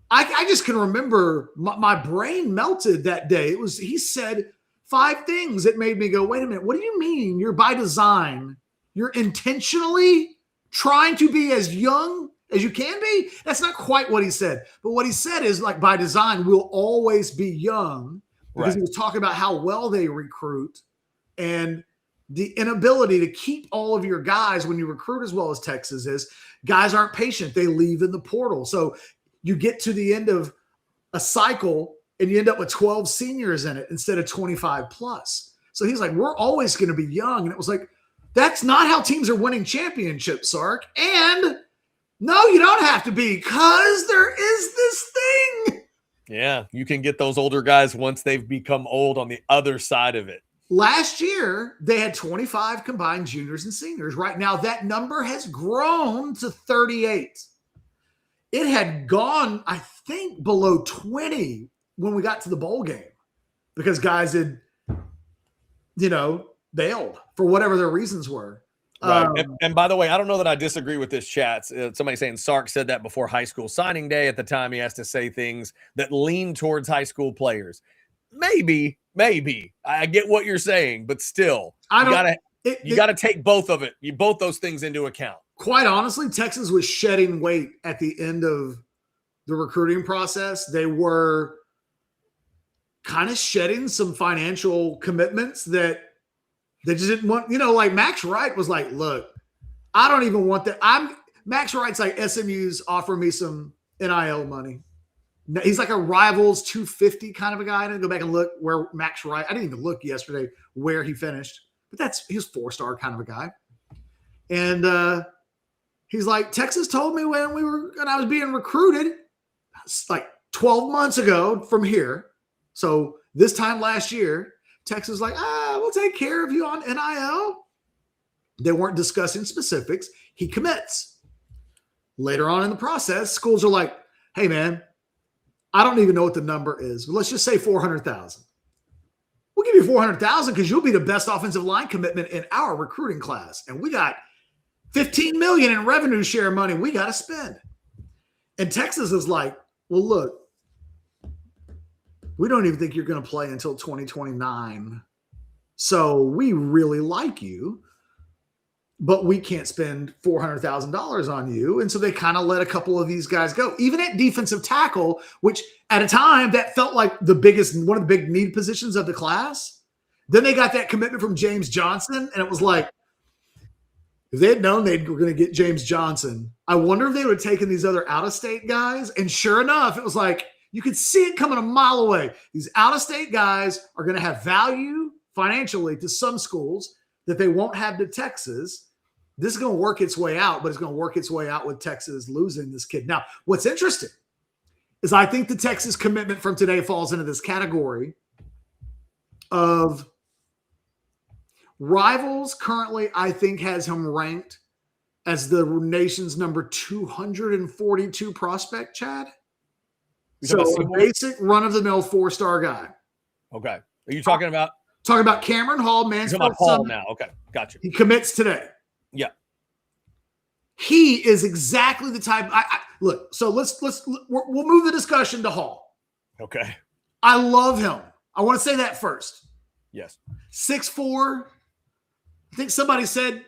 I just can remember my brain melted that day. He said 5 things that made me go, wait a minute, what do you mean you're by design? You're intentionally trying to be as young as you can be? That's not quite what he said. But what he said is like by design, we'll always be young, because he was talking about how well they recruit and the inability to keep all of your guys when you recruit as well as Texas is. Guys aren't patient. They leave in the portal. So you get to the end of a cycle and you end up with 12 seniors in it instead of 25 plus. So he's like, we're always going to be young. And it was like, that's not how teams are winning championships, Sark. And no, you don't have to be, because there is this thing.
Yeah, you can get those older guys once they've become old on the other side of it.
Last year, they had 25 combined juniors and seniors. Right now, that number has grown to 38. It had gone, I think, below 20 when we got to the bowl game because guys had, bailed for whatever their reasons were.
Right. And by the way, I don't know that I disagree with this chat. Somebody saying Sark said that before high school signing day. At the time, he has to say things that lean towards high school players. Maybe. I get what you're saying, but still, you gotta take both those things into account.
Quite honestly, Texas was shedding weight at the end of the recruiting process. They were kind of shedding some financial commitments that they just didn't want. Like Max Wright was like, look, I don't even want that. Max Wright's like, SMU's offering me some NIL money. He's like a Rivals 250 kind of a guy. I didn't go back and look where Max Wright. I didn't even look yesterday where he finished, but he's 4-star kind of a guy. And he's like, Texas told me when I was being recruited, like 12 months ago from here. So this time last year, Texas was like, we'll take care of you on NIL. They weren't discussing specifics. He commits. Later on in the process, schools are like, hey, man, I don't even know what the number is, but let's just say 400,000. We'll give you 400,000 because you'll be the best offensive line commitment in our recruiting class. And we got $15 million in revenue share money we got to spend. And Texas is like, well, look, we don't even think you're going to play until 2029. So we really like you, but we can't spend $400,000 on you. And so they kind of let a couple of these guys go, even at defensive tackle, which at a time that felt like one of the big need positions of the class. Then they got that commitment from James Johnson. And it was like, if they had known they were going to get James Johnson, I wonder if they would have taken these other out-of-state guys. And sure enough, it was like, you could see it coming a mile away. These out-of-state guys are going to have value financially to some schools that they won't have to Texas. This is going to work its way out, but it's going to work its way out with Texas losing this kid. Now, what's interesting is I think the Texas commitment from today falls into this category of Rivals currently, I think, has him ranked as the nation's number 242 prospect, Chad. So a basic run-of-the-mill 4-star guy.
Okay. Are you talking about?
Talking about Cameron Hall, Mansfield
Hall now. Okay. Gotcha.
He commits today.
Yeah.
He is exactly the type. Look, so we'll move the discussion to Hall.
Okay.
I love him. I want to say that first.
Yes.
6'4". I think somebody said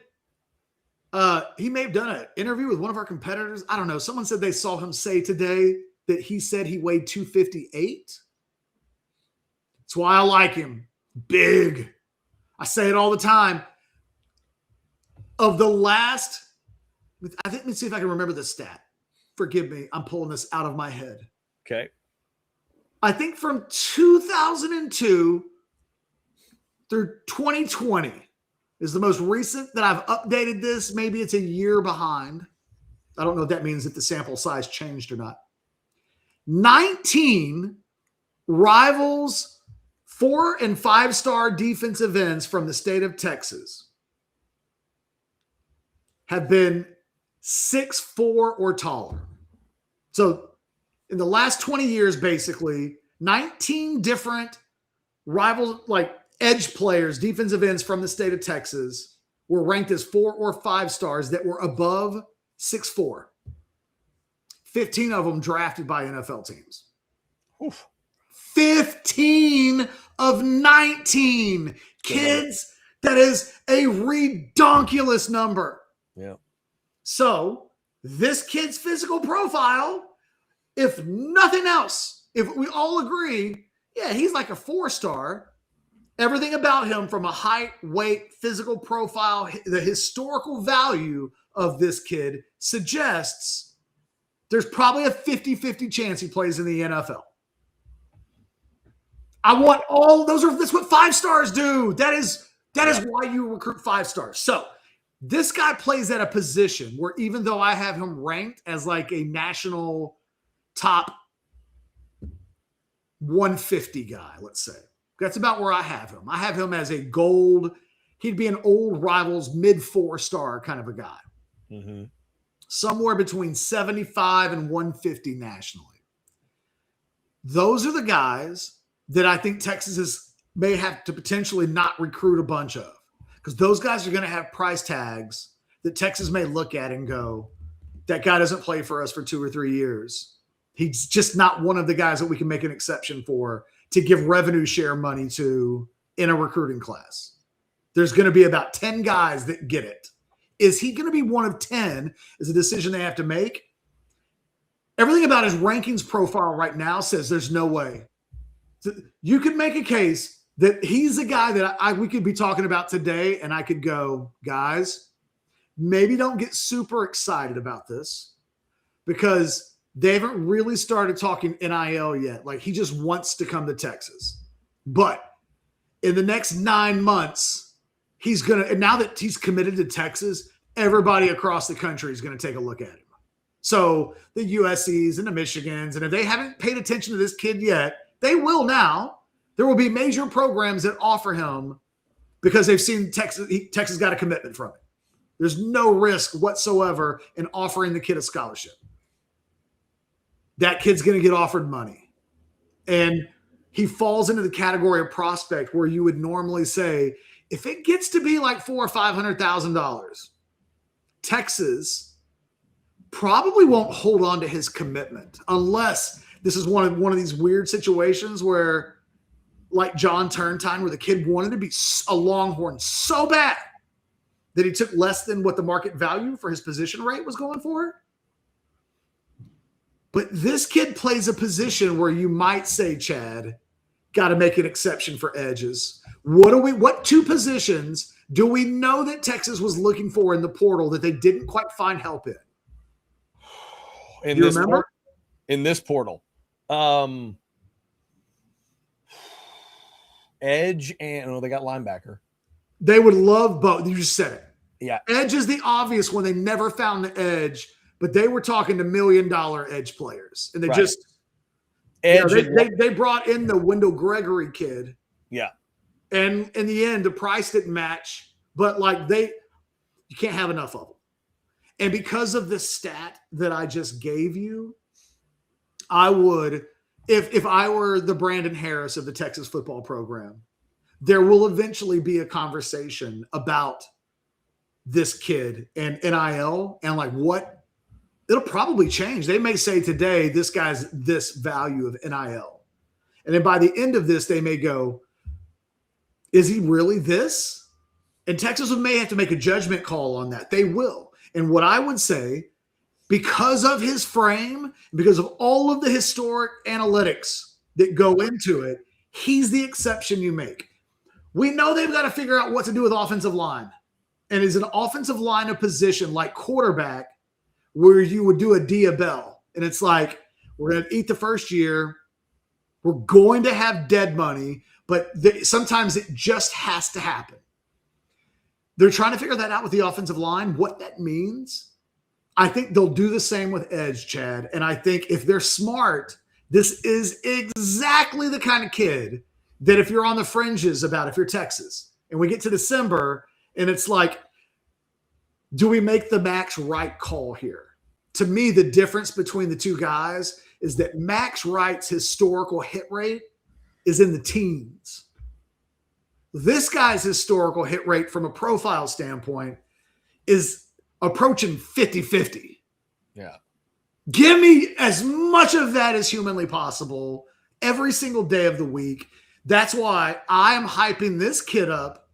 he may have done an interview with one of our competitors. I don't know. Someone said they saw him say today that he said he weighed 258. That's why I like him. Big. I say it all the time. Of the last, let me see if I can remember the stat. Forgive me. I'm pulling this out of my head.
Okay.
I think from 2002 through 2020 is the most recent that I've updated this. Maybe it's a year behind. I don't know if that means that the sample size changed or not. 19 Rivals 4- and 5-star defensive ends from the state of Texas have been 6'4" or taller. So in the last 20 years, basically, 19 different Rivals, like edge players, defensive ends from the state of Texas, were ranked as 4 or 5 stars that were above 6'4". 15 of them drafted by NFL teams.
Oof.
15 of 19 kids. That is a redonkulous number.
Yeah.
So this kid's physical profile, if nothing else, if we all agree, yeah, he's like a 4-star. Everything about him from a height, weight, physical profile, the historical value of this kid suggests there's probably a 50-50 chance he plays in the NFL. I want all those. That's what 5 stars do. That is why you recruit 5 stars. So this guy plays at a position where even though I have him ranked as like a national top 150 guy, let's say. That's about where I have him. I have him as a gold. He'd be an old Rivals mid 4-star kind of a guy.
Mm-hmm.
Somewhere between 75 and 150 nationally. Those are the guys that I think Texas may have to potentially not recruit a bunch of, because those guys are going to have price tags that Texas may look at and go, that guy doesn't play for us for 2 or 3 years. He's just not one of the guys that we can make an exception for to give revenue share money to in a recruiting class. There's going to be about 10 guys that get it. Is he going to be one of 10 is a decision they have to make. Everything about his rankings profile right now says there's no way. You could make a case that he's a guy that we could be talking about today, and I could go, guys, maybe don't get super excited about this, because They haven't really started talking NIL yet. Like, he just wants to come to Texas. But in the next 9 months, he's going to, and now that he's committed to Texas, everybody across the country is going to take a look at him. So the USCs and the Michigans, and if they haven't paid attention to this kid yet, they will now. There will be major programs that offer him because they've seen Texas got a commitment from it. There's no risk whatsoever in offering the kid a scholarship. That kid's going to get offered money. And he falls into the category of prospect where you would normally say, if it gets to be like $400,000 or $500,000, Texas probably won't hold on to his commitment unless this is one of these weird situations where, like John Turntine, where the kid wanted to be a Longhorn so bad that he took less than what the market value for his position rate was going for. But this kid plays a position where you might say, Chad, got to make an exception for edges. What two positions do we know that Texas was looking for in the portal that they didn't quite find help in?
In this portal. Edge and they got linebacker.
They would love both. You just said it.
Yeah.
Edge is the obvious one. They never found the edge, but they were talking to $1 million edge players. And they just edge. They brought in the Wendell Gregory kid.
Yeah.
And in the end, the price didn't match, but you can't have enough of them. And because of the stat that I just gave you, I would, if I were the Brandon Harris of the Texas football program, there will eventually be a conversation about this kid and NIL and like what it'll probably change. They may say today, this guy's this value of NIL. And then by the end of this, they may go, is he really this? And Texas may have to make a judgment call on that. They will. And what I would say, because of his frame, because of all of the historic analytics that go into it, he's the exception you make. We know they've got to figure out what to do with offensive line. And is an offensive line a position like quarterback where you would do a Dia Bell? And it's like, we're going to eat the first year. We're going to have dead money, but sometimes it just has to happen. They're trying to figure that out with the offensive line, what that means. I think they'll do the same with edge, Chad. And I think if they're smart, this is exactly the kind of kid that if you're on the fringes about, if you're Texas, and we get to December, and it's like, do we make the Max Wright call here? To me, the difference between the two guys is that Max Wright's historical hit rate is in the teens. This guy's historical hit rate from a profile standpoint is approaching 50-50.
Yeah.
Give me as much of that as humanly possible every single day of the week. That's why I am hyping this kid up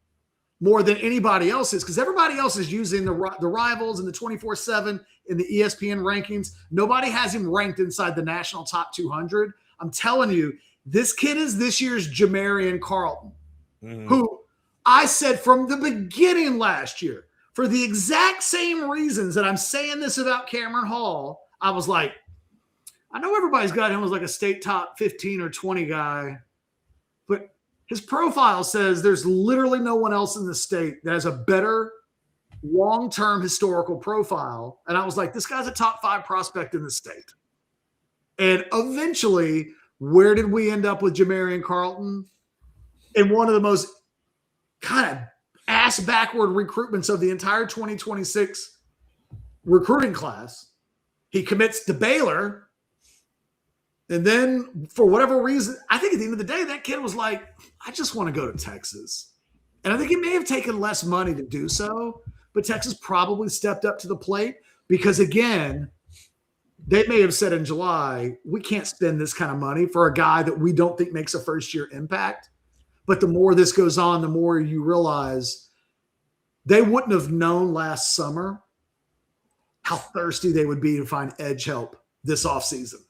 more than anybody else is, because everybody else is using the rivals and the 24/7 in the ESPN rankings. Nobody has him ranked inside the national top 200. I'm telling you, this kid is this year's Jamarian Carlton, who I said from the beginning last year, for the exact same reasons that I'm saying this about Cameron Hall, I was like, I know everybody's got him as like a state top 15 or 20 guy, but his profile says there's literally no one else in the state that has a better long-term historical profile. And I was like, this guy's a top 5 prospect in the state. And eventually, where did we end up with Jamarian Carlton? In one of the most kind of ass-backward recruitments of the entire 2026 recruiting class. He commits to Baylor. And then for whatever reason, I think at the end of the day, that kid was like, I just want to go to Texas. And I think he may have taken less money to do so, but Texas probably stepped up to the plate because, again, they may have said in July, we can't spend this kind of money for a guy that we don't think makes a first-year impact. But the more this goes on, the more you realize they wouldn't have known last summer how thirsty they would be to find edge help this offseason.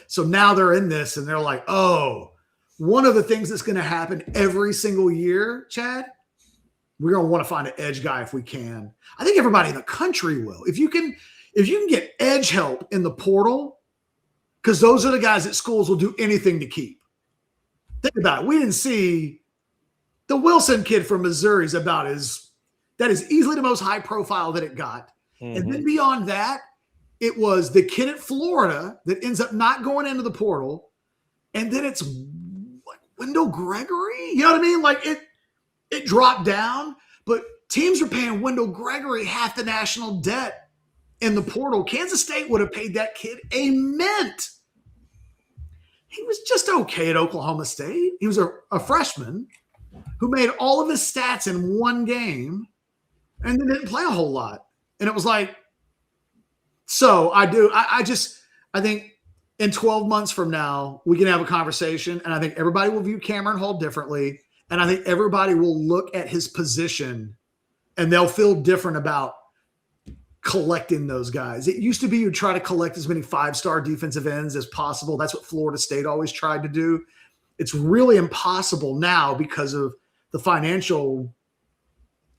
So now they're in this and they're like, oh, one of the things that's going to happen every single year, Chad, we're going to want to find an edge guy if we can. I think everybody in the country will. If you can get edge help in the portal, because those are the guys that schools will do anything to keep. Think about it. We didn't see the Wilson kid from Missouri is that is easily the most high profile that it got. And then beyond that, it was the kid at Florida that ends up not going into the portal. And then it's like Wendell Gregory. You know what I mean? Like it dropped down, but teams are paying Wendell Gregory half the national debt in the portal. Kansas State would have paid that kid a mint. He was just okay at Oklahoma State. He was a freshman who made all of his stats in one game and then didn't play a whole lot. And it was like, so I think in 12 months from now, we can have a conversation, and I think everybody will view Cameron Hall differently. And I think everybody will look at his position and they'll feel different about collecting those guys. It used to be you try to collect as many 5-star defensive ends as possible. That's what Florida State always tried to do. It's really impossible now because of the financial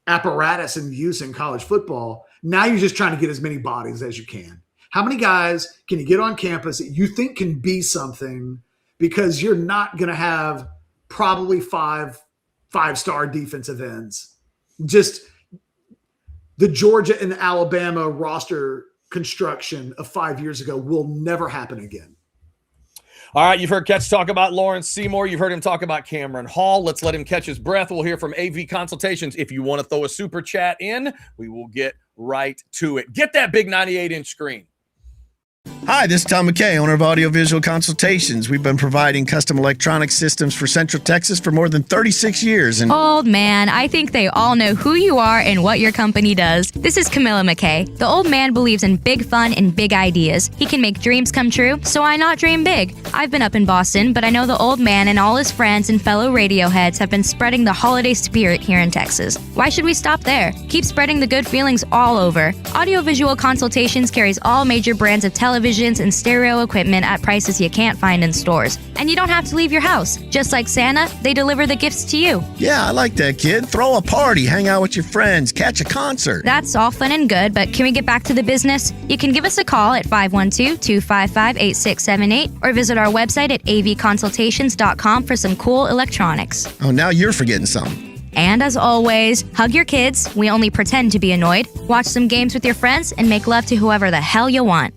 apparatus and use in college football. Now you're just trying to get as many bodies as you can. How many guys can you get on campus that you think can be something, because you're not going to have probably 5-star defensive ends. Just the Georgia and Alabama roster construction of 5 years ago will never happen again.
All right, you've heard Ketch talk about Lawrence Seymour. You've heard him talk about Cameron Hall. Let's let him catch his breath. We'll hear from AV Consultations. If you want to throw a super chat in, we will get right to it. Get that big 98-inch screen.
Hi, this is Tom McKay, owner of Audiovisual Consultations. We've been providing custom electronic systems for Central Texas for more than 36 years. And
old man, I think they all know who you are and what your company does. This is Camilla McKay. The old man believes in big fun and big ideas. He can make dreams come true, so why not dream big? I've been up in Boston, but I know the old man and all his friends and fellow radio heads have been spreading the holiday spirit here in Texas. Why should we stop there? Keep spreading the good feelings all over. Audiovisual Consultations carries all major brands of televisions and stereo equipment at prices you can't find in stores. And you don't have to leave your house. Just like Santa, they deliver the gifts to you.
Yeah, I like that, kid. Throw a party, hang out with your friends, catch a concert.
That's all fun and good, but can we get back to the business? You can give us a call at 512-255-8678 or visit our website at avconsultations.com for some cool electronics.
Oh, now you're forgetting something.
And as always, hug your kids. We only pretend to be annoyed. Watch some games with your friends and make love to whoever the hell you want.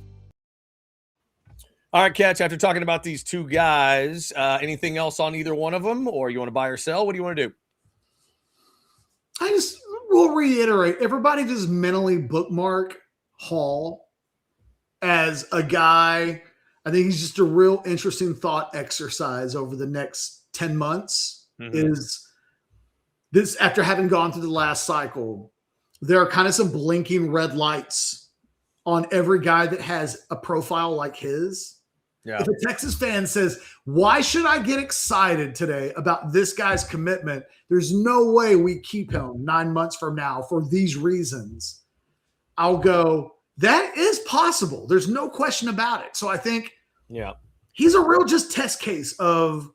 All right, Catch, after talking about these two guys, anything else on either one of them, or you want to buy or sell? What do you want to do?
I just will reiterate, everybody just mentally bookmark Hall as a guy. I think he's just a real interesting thought exercise over the next 10 months. Is this, after having gone through the last cycle, there are kind of some blinking red lights on every guy that has a profile like his. Yeah. If a Texas fan says, why should I get excited today about this guy's commitment? There's no way we keep him 9 months from now for these reasons. I'll go, that is possible. There's no question about it. So I think he's a real just test case of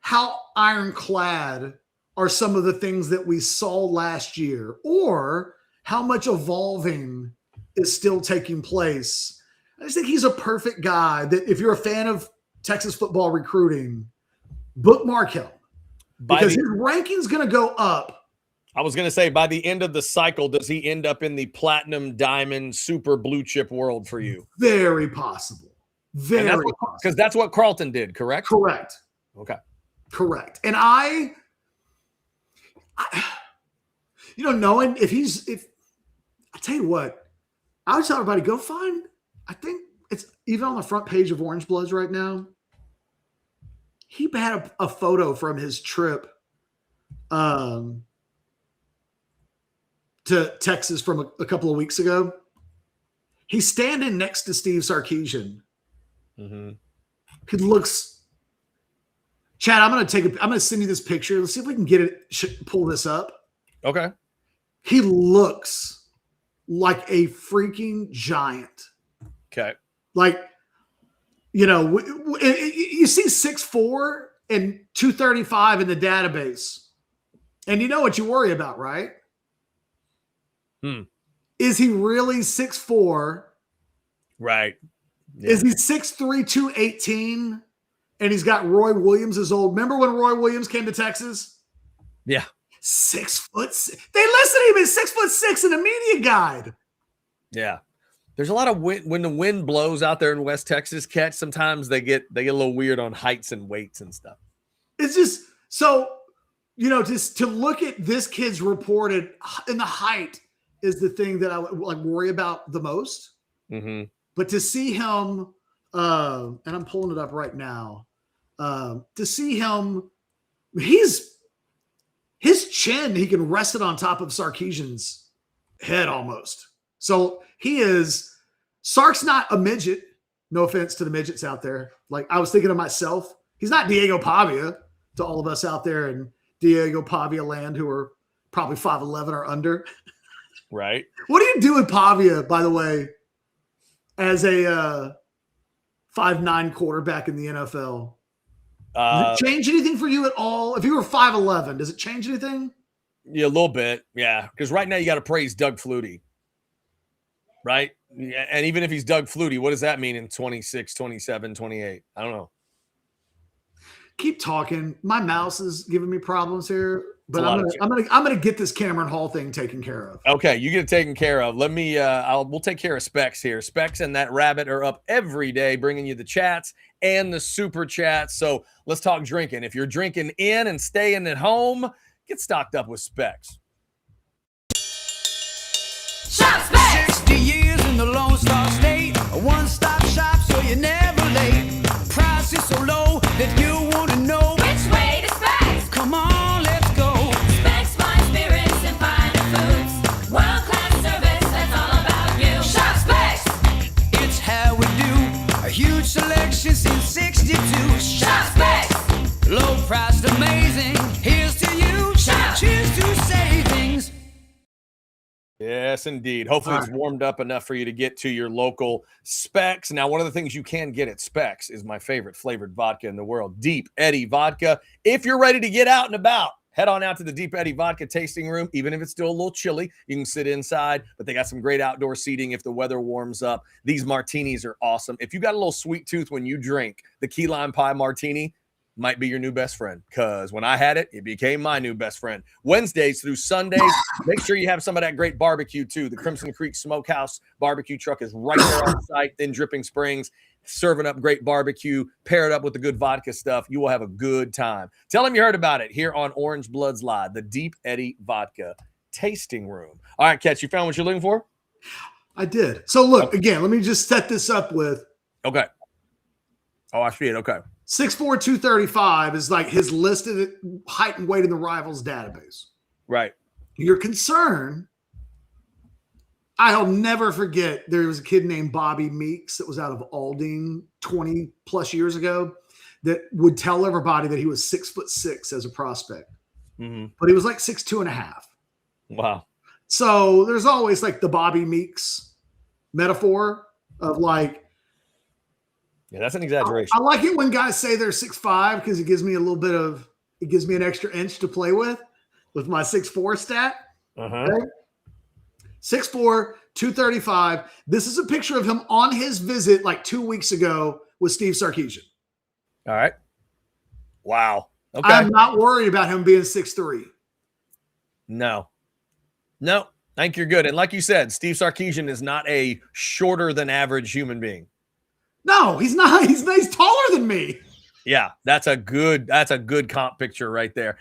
how ironclad are some of the things that we saw last year, or how much evolving is still taking place. I just think he's a perfect guy that if you're a fan of Texas football recruiting, bookmark him. Because his ranking's going to go up.
I was going to say, by the end of the cycle, does he end up in the platinum, diamond, super blue chip world for you?
Very possible. Very possible.
Because that's what Carlton did, correct?
Correct.
Okay.
Correct. And I knowing if I tell you what, I would tell everybody, go find, I think it's even on the front page of Orange Bloods right now. He had a photo from his trip to Texas from a couple of weeks ago. He's standing next to Steve Sarkisian. He looks, Chad, I'm going to send you this picture. Let's see if we can get it, pull this up.
Okay.
He looks like a freaking giant.
Okay.
Like, you see 6'4" and 235 in the database. And you know what you worry about, right? Is he really 6'4"?
Right. Yeah.
Is he 6'3", 218, and he's got Roy Williams as old? Remember when Roy Williams came to Texas?
Yeah.
6 foot. They listed him as 6'6" in the media guide.
Yeah. There's a lot of wind when the wind blows out there in West Texas. Catch sometimes they get a little weird on heights and weights and stuff.
It's just so, just to look at this kid's reported, and the height is the thing that I like worry about the most.
Mm-hmm.
But to see him, and I'm pulling it up right now, to see him, his chin, he can rest it on top of Sarkisian's head almost. So Sark's not a midget. No offense to the midgets out there. Like, I was thinking of myself. He's not Diego Pavia to all of us out there in Diego Pavia land who are probably 5'11" or under.
Right.
What do you do with Pavia, by the way, as a 5'9" quarterback in the NFL? Does it change anything for you at all? If you were 5'11", does it change anything?
Yeah, a little bit. Yeah. Because right now you got to praise Doug Flutie. Right. And even if he's Doug Flutie, what does that mean in 26, 27, 28? I don't know.
Keep talking. My mouse is giving me problems here, but I'm gonna get this Cameron Hall thing taken care of.
Okay, you get it taken care of. Let me. We'll take care of Specs here. Specs and that rabbit are up every day, bringing you the chats and the super chats. So let's talk drinking. If you're drinking in and staying at home, get stocked up with Specs.
Shop Specs. 60 years in the Lone Star State, a one-stop shop, so you're never late. Price is so low that you want to know Which way to Specs?
Come on, let's go.
Specs, fine spirits and finer foods. World-class service, that's all about you. Shop Specs.
It's how we do. A huge selection since 62.
Shop Specs.
Low priced, amazing. Here's to you. Cheers to savings. Yes, indeed. Hopefully it's warmed up enough for you to get to your local Specs. Now, one of the things you can get at Specs is my favorite flavored vodka in the world, Deep Eddy Vodka. If you're ready to get out and about, head on out to the Deep Eddy Vodka tasting room. Even if it's still a little chilly, you can sit inside, but they got some great outdoor seating if the weather warms up. These martinis are awesome. If you got a little sweet tooth when you drink, the key lime pie martini might be your new best friend, because when I had it, it became my new best friend. Wednesdays through Sundays, make sure you have some of that great barbecue too. The Crimson Creek Smokehouse barbecue truck is right there on site in Dripping Springs, serving up great barbecue. Pair it up with the good vodka stuff. You will have a good time. Tell them you heard about it here on Orange Bloods Live, the Deep Eddy Vodka tasting room. All right, Catch, you found what you're looking for?
I did. So look, again, let me just set this up with.
Okay. Oh, I see it. Okay.
6'4", 235 is like his listed height and weight in the Rivals database.
Right.
Your concern, I'll never forget, there was a kid named Bobby Meeks that was out of Aldine 20 plus years ago that would tell everybody that he was 6'6" as a prospect.
Mm-hmm.
But he was like 6'2.5".
Wow.
So there's always like the Bobby Meeks metaphor of like,
yeah, that's an exaggeration.
I like it when guys say they're 6'5" because it gives me an extra inch to play with my 6'4" stat.
Uh-huh.
Okay? 6'4", 235. This is a picture of him on his visit like 2 weeks ago with Steve Sarkisian.
All right. Wow. Okay.
I'm not worried about him being 6'3".
No, I think you're good. And like you said, Steve Sarkisian is not a shorter than average human being.
No, he's not. He's taller than me.
Yeah, that's a good comp picture right there.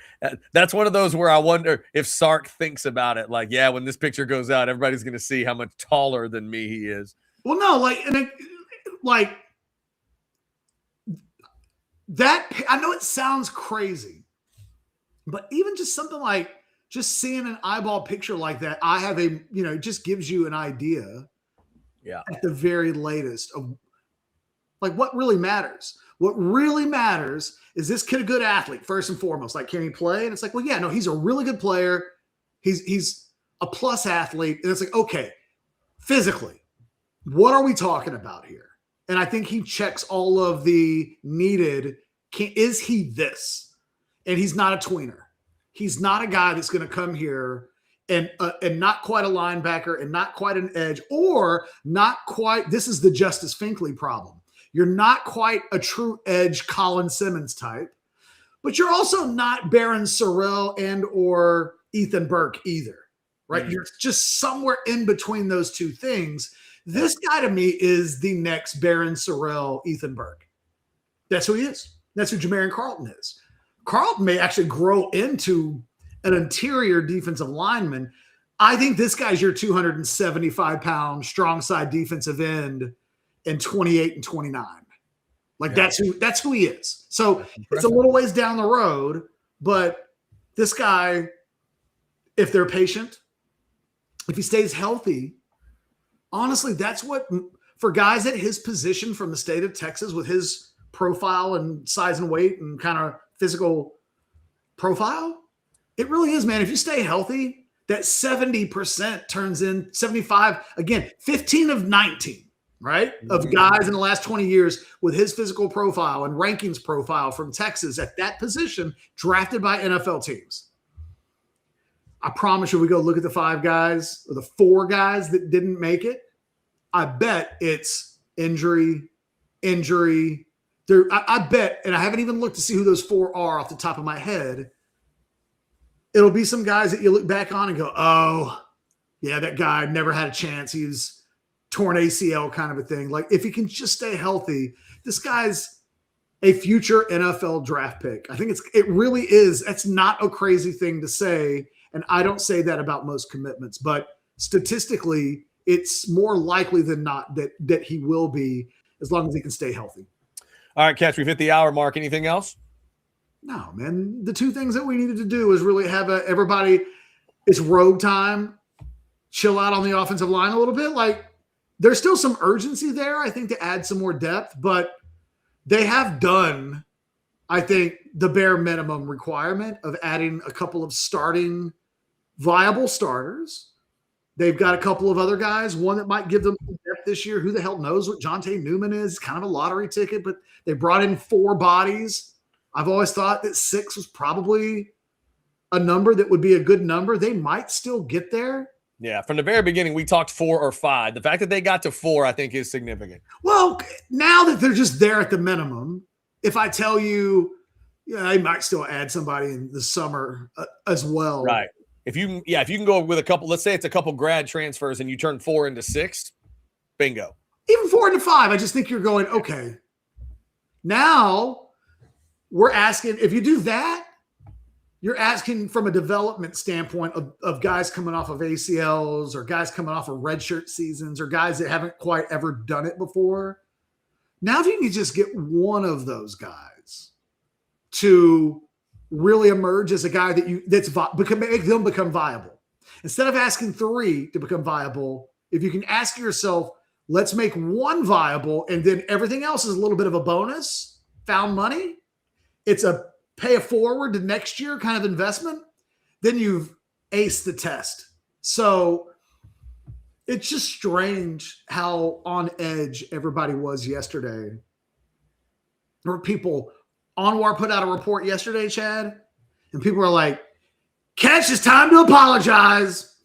That's one of those where I wonder if Sark thinks about it. Like, yeah, when this picture goes out, everybody's going to see how much taller than me he is.
Well, no, that. I know it sounds crazy, but even just something like just seeing an eyeball picture like that, it just gives you an idea.
Yeah.
At the very latest of like what really matters. What really matters is this kid a good athlete, first and foremost. Like, can he play? And it's like, well, yeah, no, he's a really good player. He's a plus athlete. And it's like, okay, physically, what are we talking about here? And I think he checks all of the needed. Is he this? And he's not a tweener. He's not a guy that's going to come here and not quite a linebacker and not quite an edge, or not quite. This is the Justice Finkley problem. You're not quite a true edge Colin Simmons type, but you're also not Baron Sorrell and or Ethan Burke either, right? Mm-hmm. You're just somewhere in between those two things. This guy to me is the next Baron Sorrell, Ethan Burke. That's who he is. That's who Jamarian Carlton is. Carlton may actually grow into an interior defensive lineman. I think this guy's your 275-pound strong side defensive end in 28 and 29. Like that's who he is. So it's a little ways down the road, but this guy, if they're patient, if he stays healthy, honestly, that's what for guys at his position from the state of Texas with his profile and size and weight and kind of physical profile, it really is, man. If you stay healthy, that 70% turns in 75, again, 15 of 19. Right? Of guys in the last 20 years with his physical profile and rankings profile from Texas at that position drafted by NFL teams. I promise you, we go look at the 5 guys or the 4 guys that didn't make it. I bet it's injury. I bet, and I haven't even looked to see who those 4 are off the top of my head. It'll be some guys that you look back on and go, oh, yeah, that guy never had a chance. He's torn ACL kind of a thing. Like if he can just stay healthy, this guy's a future NFL draft pick. I think it really is. That's not a crazy thing to say. And I don't say that about most commitments, but statistically it's more likely than not that he will be as long as he can stay healthy.
All right, Catch, we've hit the hour mark. Anything else?
No, man. The 2 things that we needed to do is really have everybody, it's rogue time, chill out on the offensive line a little bit. Like, there's still some urgency there, I think, to add some more depth, but they have done, I think, the bare minimum requirement of adding a couple of starting viable starters. They've got a couple of other guys, one that might give them depth this year. Who the hell knows what Jonte Newman is? Kind of a lottery ticket, but they brought in 4 bodies. I've always thought that 6 was probably a number that would be a good number. They might still get there.
Yeah, from the very beginning, we talked 4 or 5. The fact that they got to 4, I think, is significant.
Well, now that they're just there at the minimum, if I tell you, they might still add somebody in the summer as well.
Right. If you can go with a couple, let's say it's a couple grad transfers and you turn 4 into 6, bingo.
Even 4 into 5, I just think you're going, okay. Now we're asking, if you do that, you're asking from a development standpoint of guys coming off of ACLs or guys coming off of redshirt seasons or guys that haven't quite ever done it before. Now, if you can just get one of those guys to really emerge as a guy make them become viable, instead of asking 3 to become viable, if you can ask yourself, let's make 1 viable, and then everything else is a little bit of a bonus, found money. It's a pay it forward to next year kind of investment, then you've aced the test. So it's just strange how on edge everybody was yesterday. Or people, Anwar put out a report yesterday, Chad, and people are like, Catch, it's time to apologize.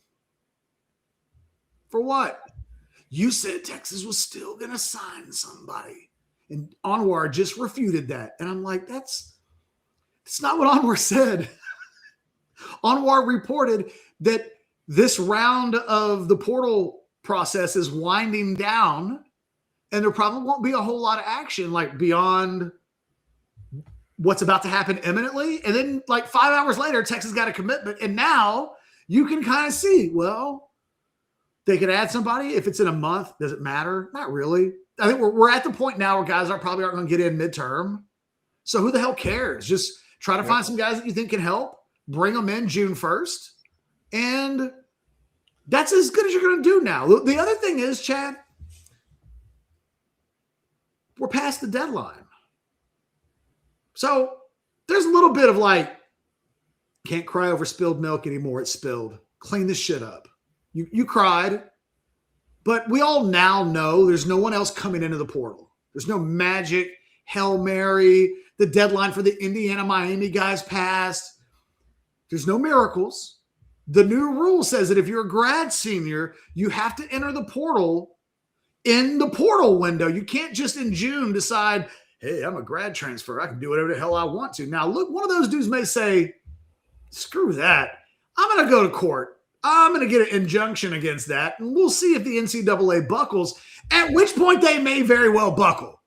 For what? You said Texas was still going to sign somebody. And Anwar just refuted that. And I'm like, that's not what Anwar said. Anwar reported that this round of the portal process is winding down, and there probably won't be a whole lot of action like beyond what's about to happen imminently. And then like 5 hours later, Texas got a commitment. And now you can kind of see, well, they could add somebody. If it's in a month, does it matter? Not really. I think we're at the point now where guys probably aren't going to get in midterm. So who the hell cares? Just try to find some guys that you think can help, bring them in June 1st. And that's as good as you're going to do now. The other thing is, Chad, we're past the deadline. So there's a little bit of like, can't cry over spilled milk anymore. It's spilled. Clean this shit up. You cried, but we all now know there's no one else coming into the portal. There's no magic, Hail Mary, the deadline for the Indiana-Miami guys passed. There's no miracles. The new rule says that if you're a grad senior, you have to enter the portal in the portal window. You can't just in June decide, hey, I'm a grad transfer. I can do whatever the hell I want to. Now, look, one of those dudes may say, screw that. I'm going to go to court. I'm going to get an injunction against that. And we'll see if the NCAA buckles, at which point they may very well buckle.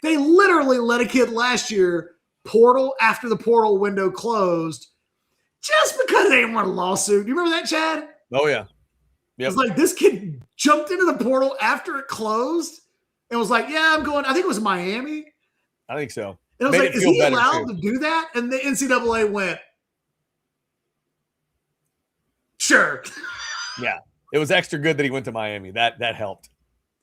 They literally let a kid last year portal after the portal window closed just because they didn't want a lawsuit. You remember that, Chad?
Oh, yeah. Yep.
It's like this kid jumped into the portal after it closed and was like, yeah, I'm going. I think it was Miami.
I think so.
And I was
Made
like,
it
is
feel
he
better,
allowed
too.
to do that? And the NCAA went, sure.
Yeah. It was extra good that he went to Miami. That helped.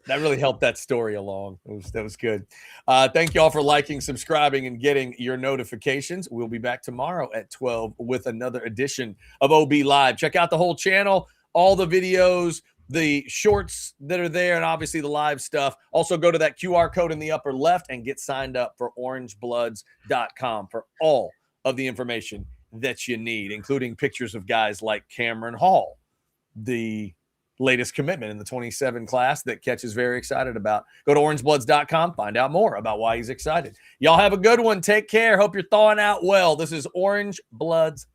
That really helped that story along. That was good. Thank you all for liking, subscribing, and getting your notifications. We'll be back tomorrow at 12 with another edition of OB Live. Check out the whole channel, all the videos, the shorts that are there, and obviously the live stuff. Also, go to that QR code in the upper left and get signed up for orangebloods.com for all of the information that you need, including pictures of guys like Cameron Hall, the latest commitment in the 27 class that Ketch is very excited about. Go to orangebloods.com, find out more about why he's excited. Y'all have a good one. Take care. Hope you're thawing out well. This is Orange Bloods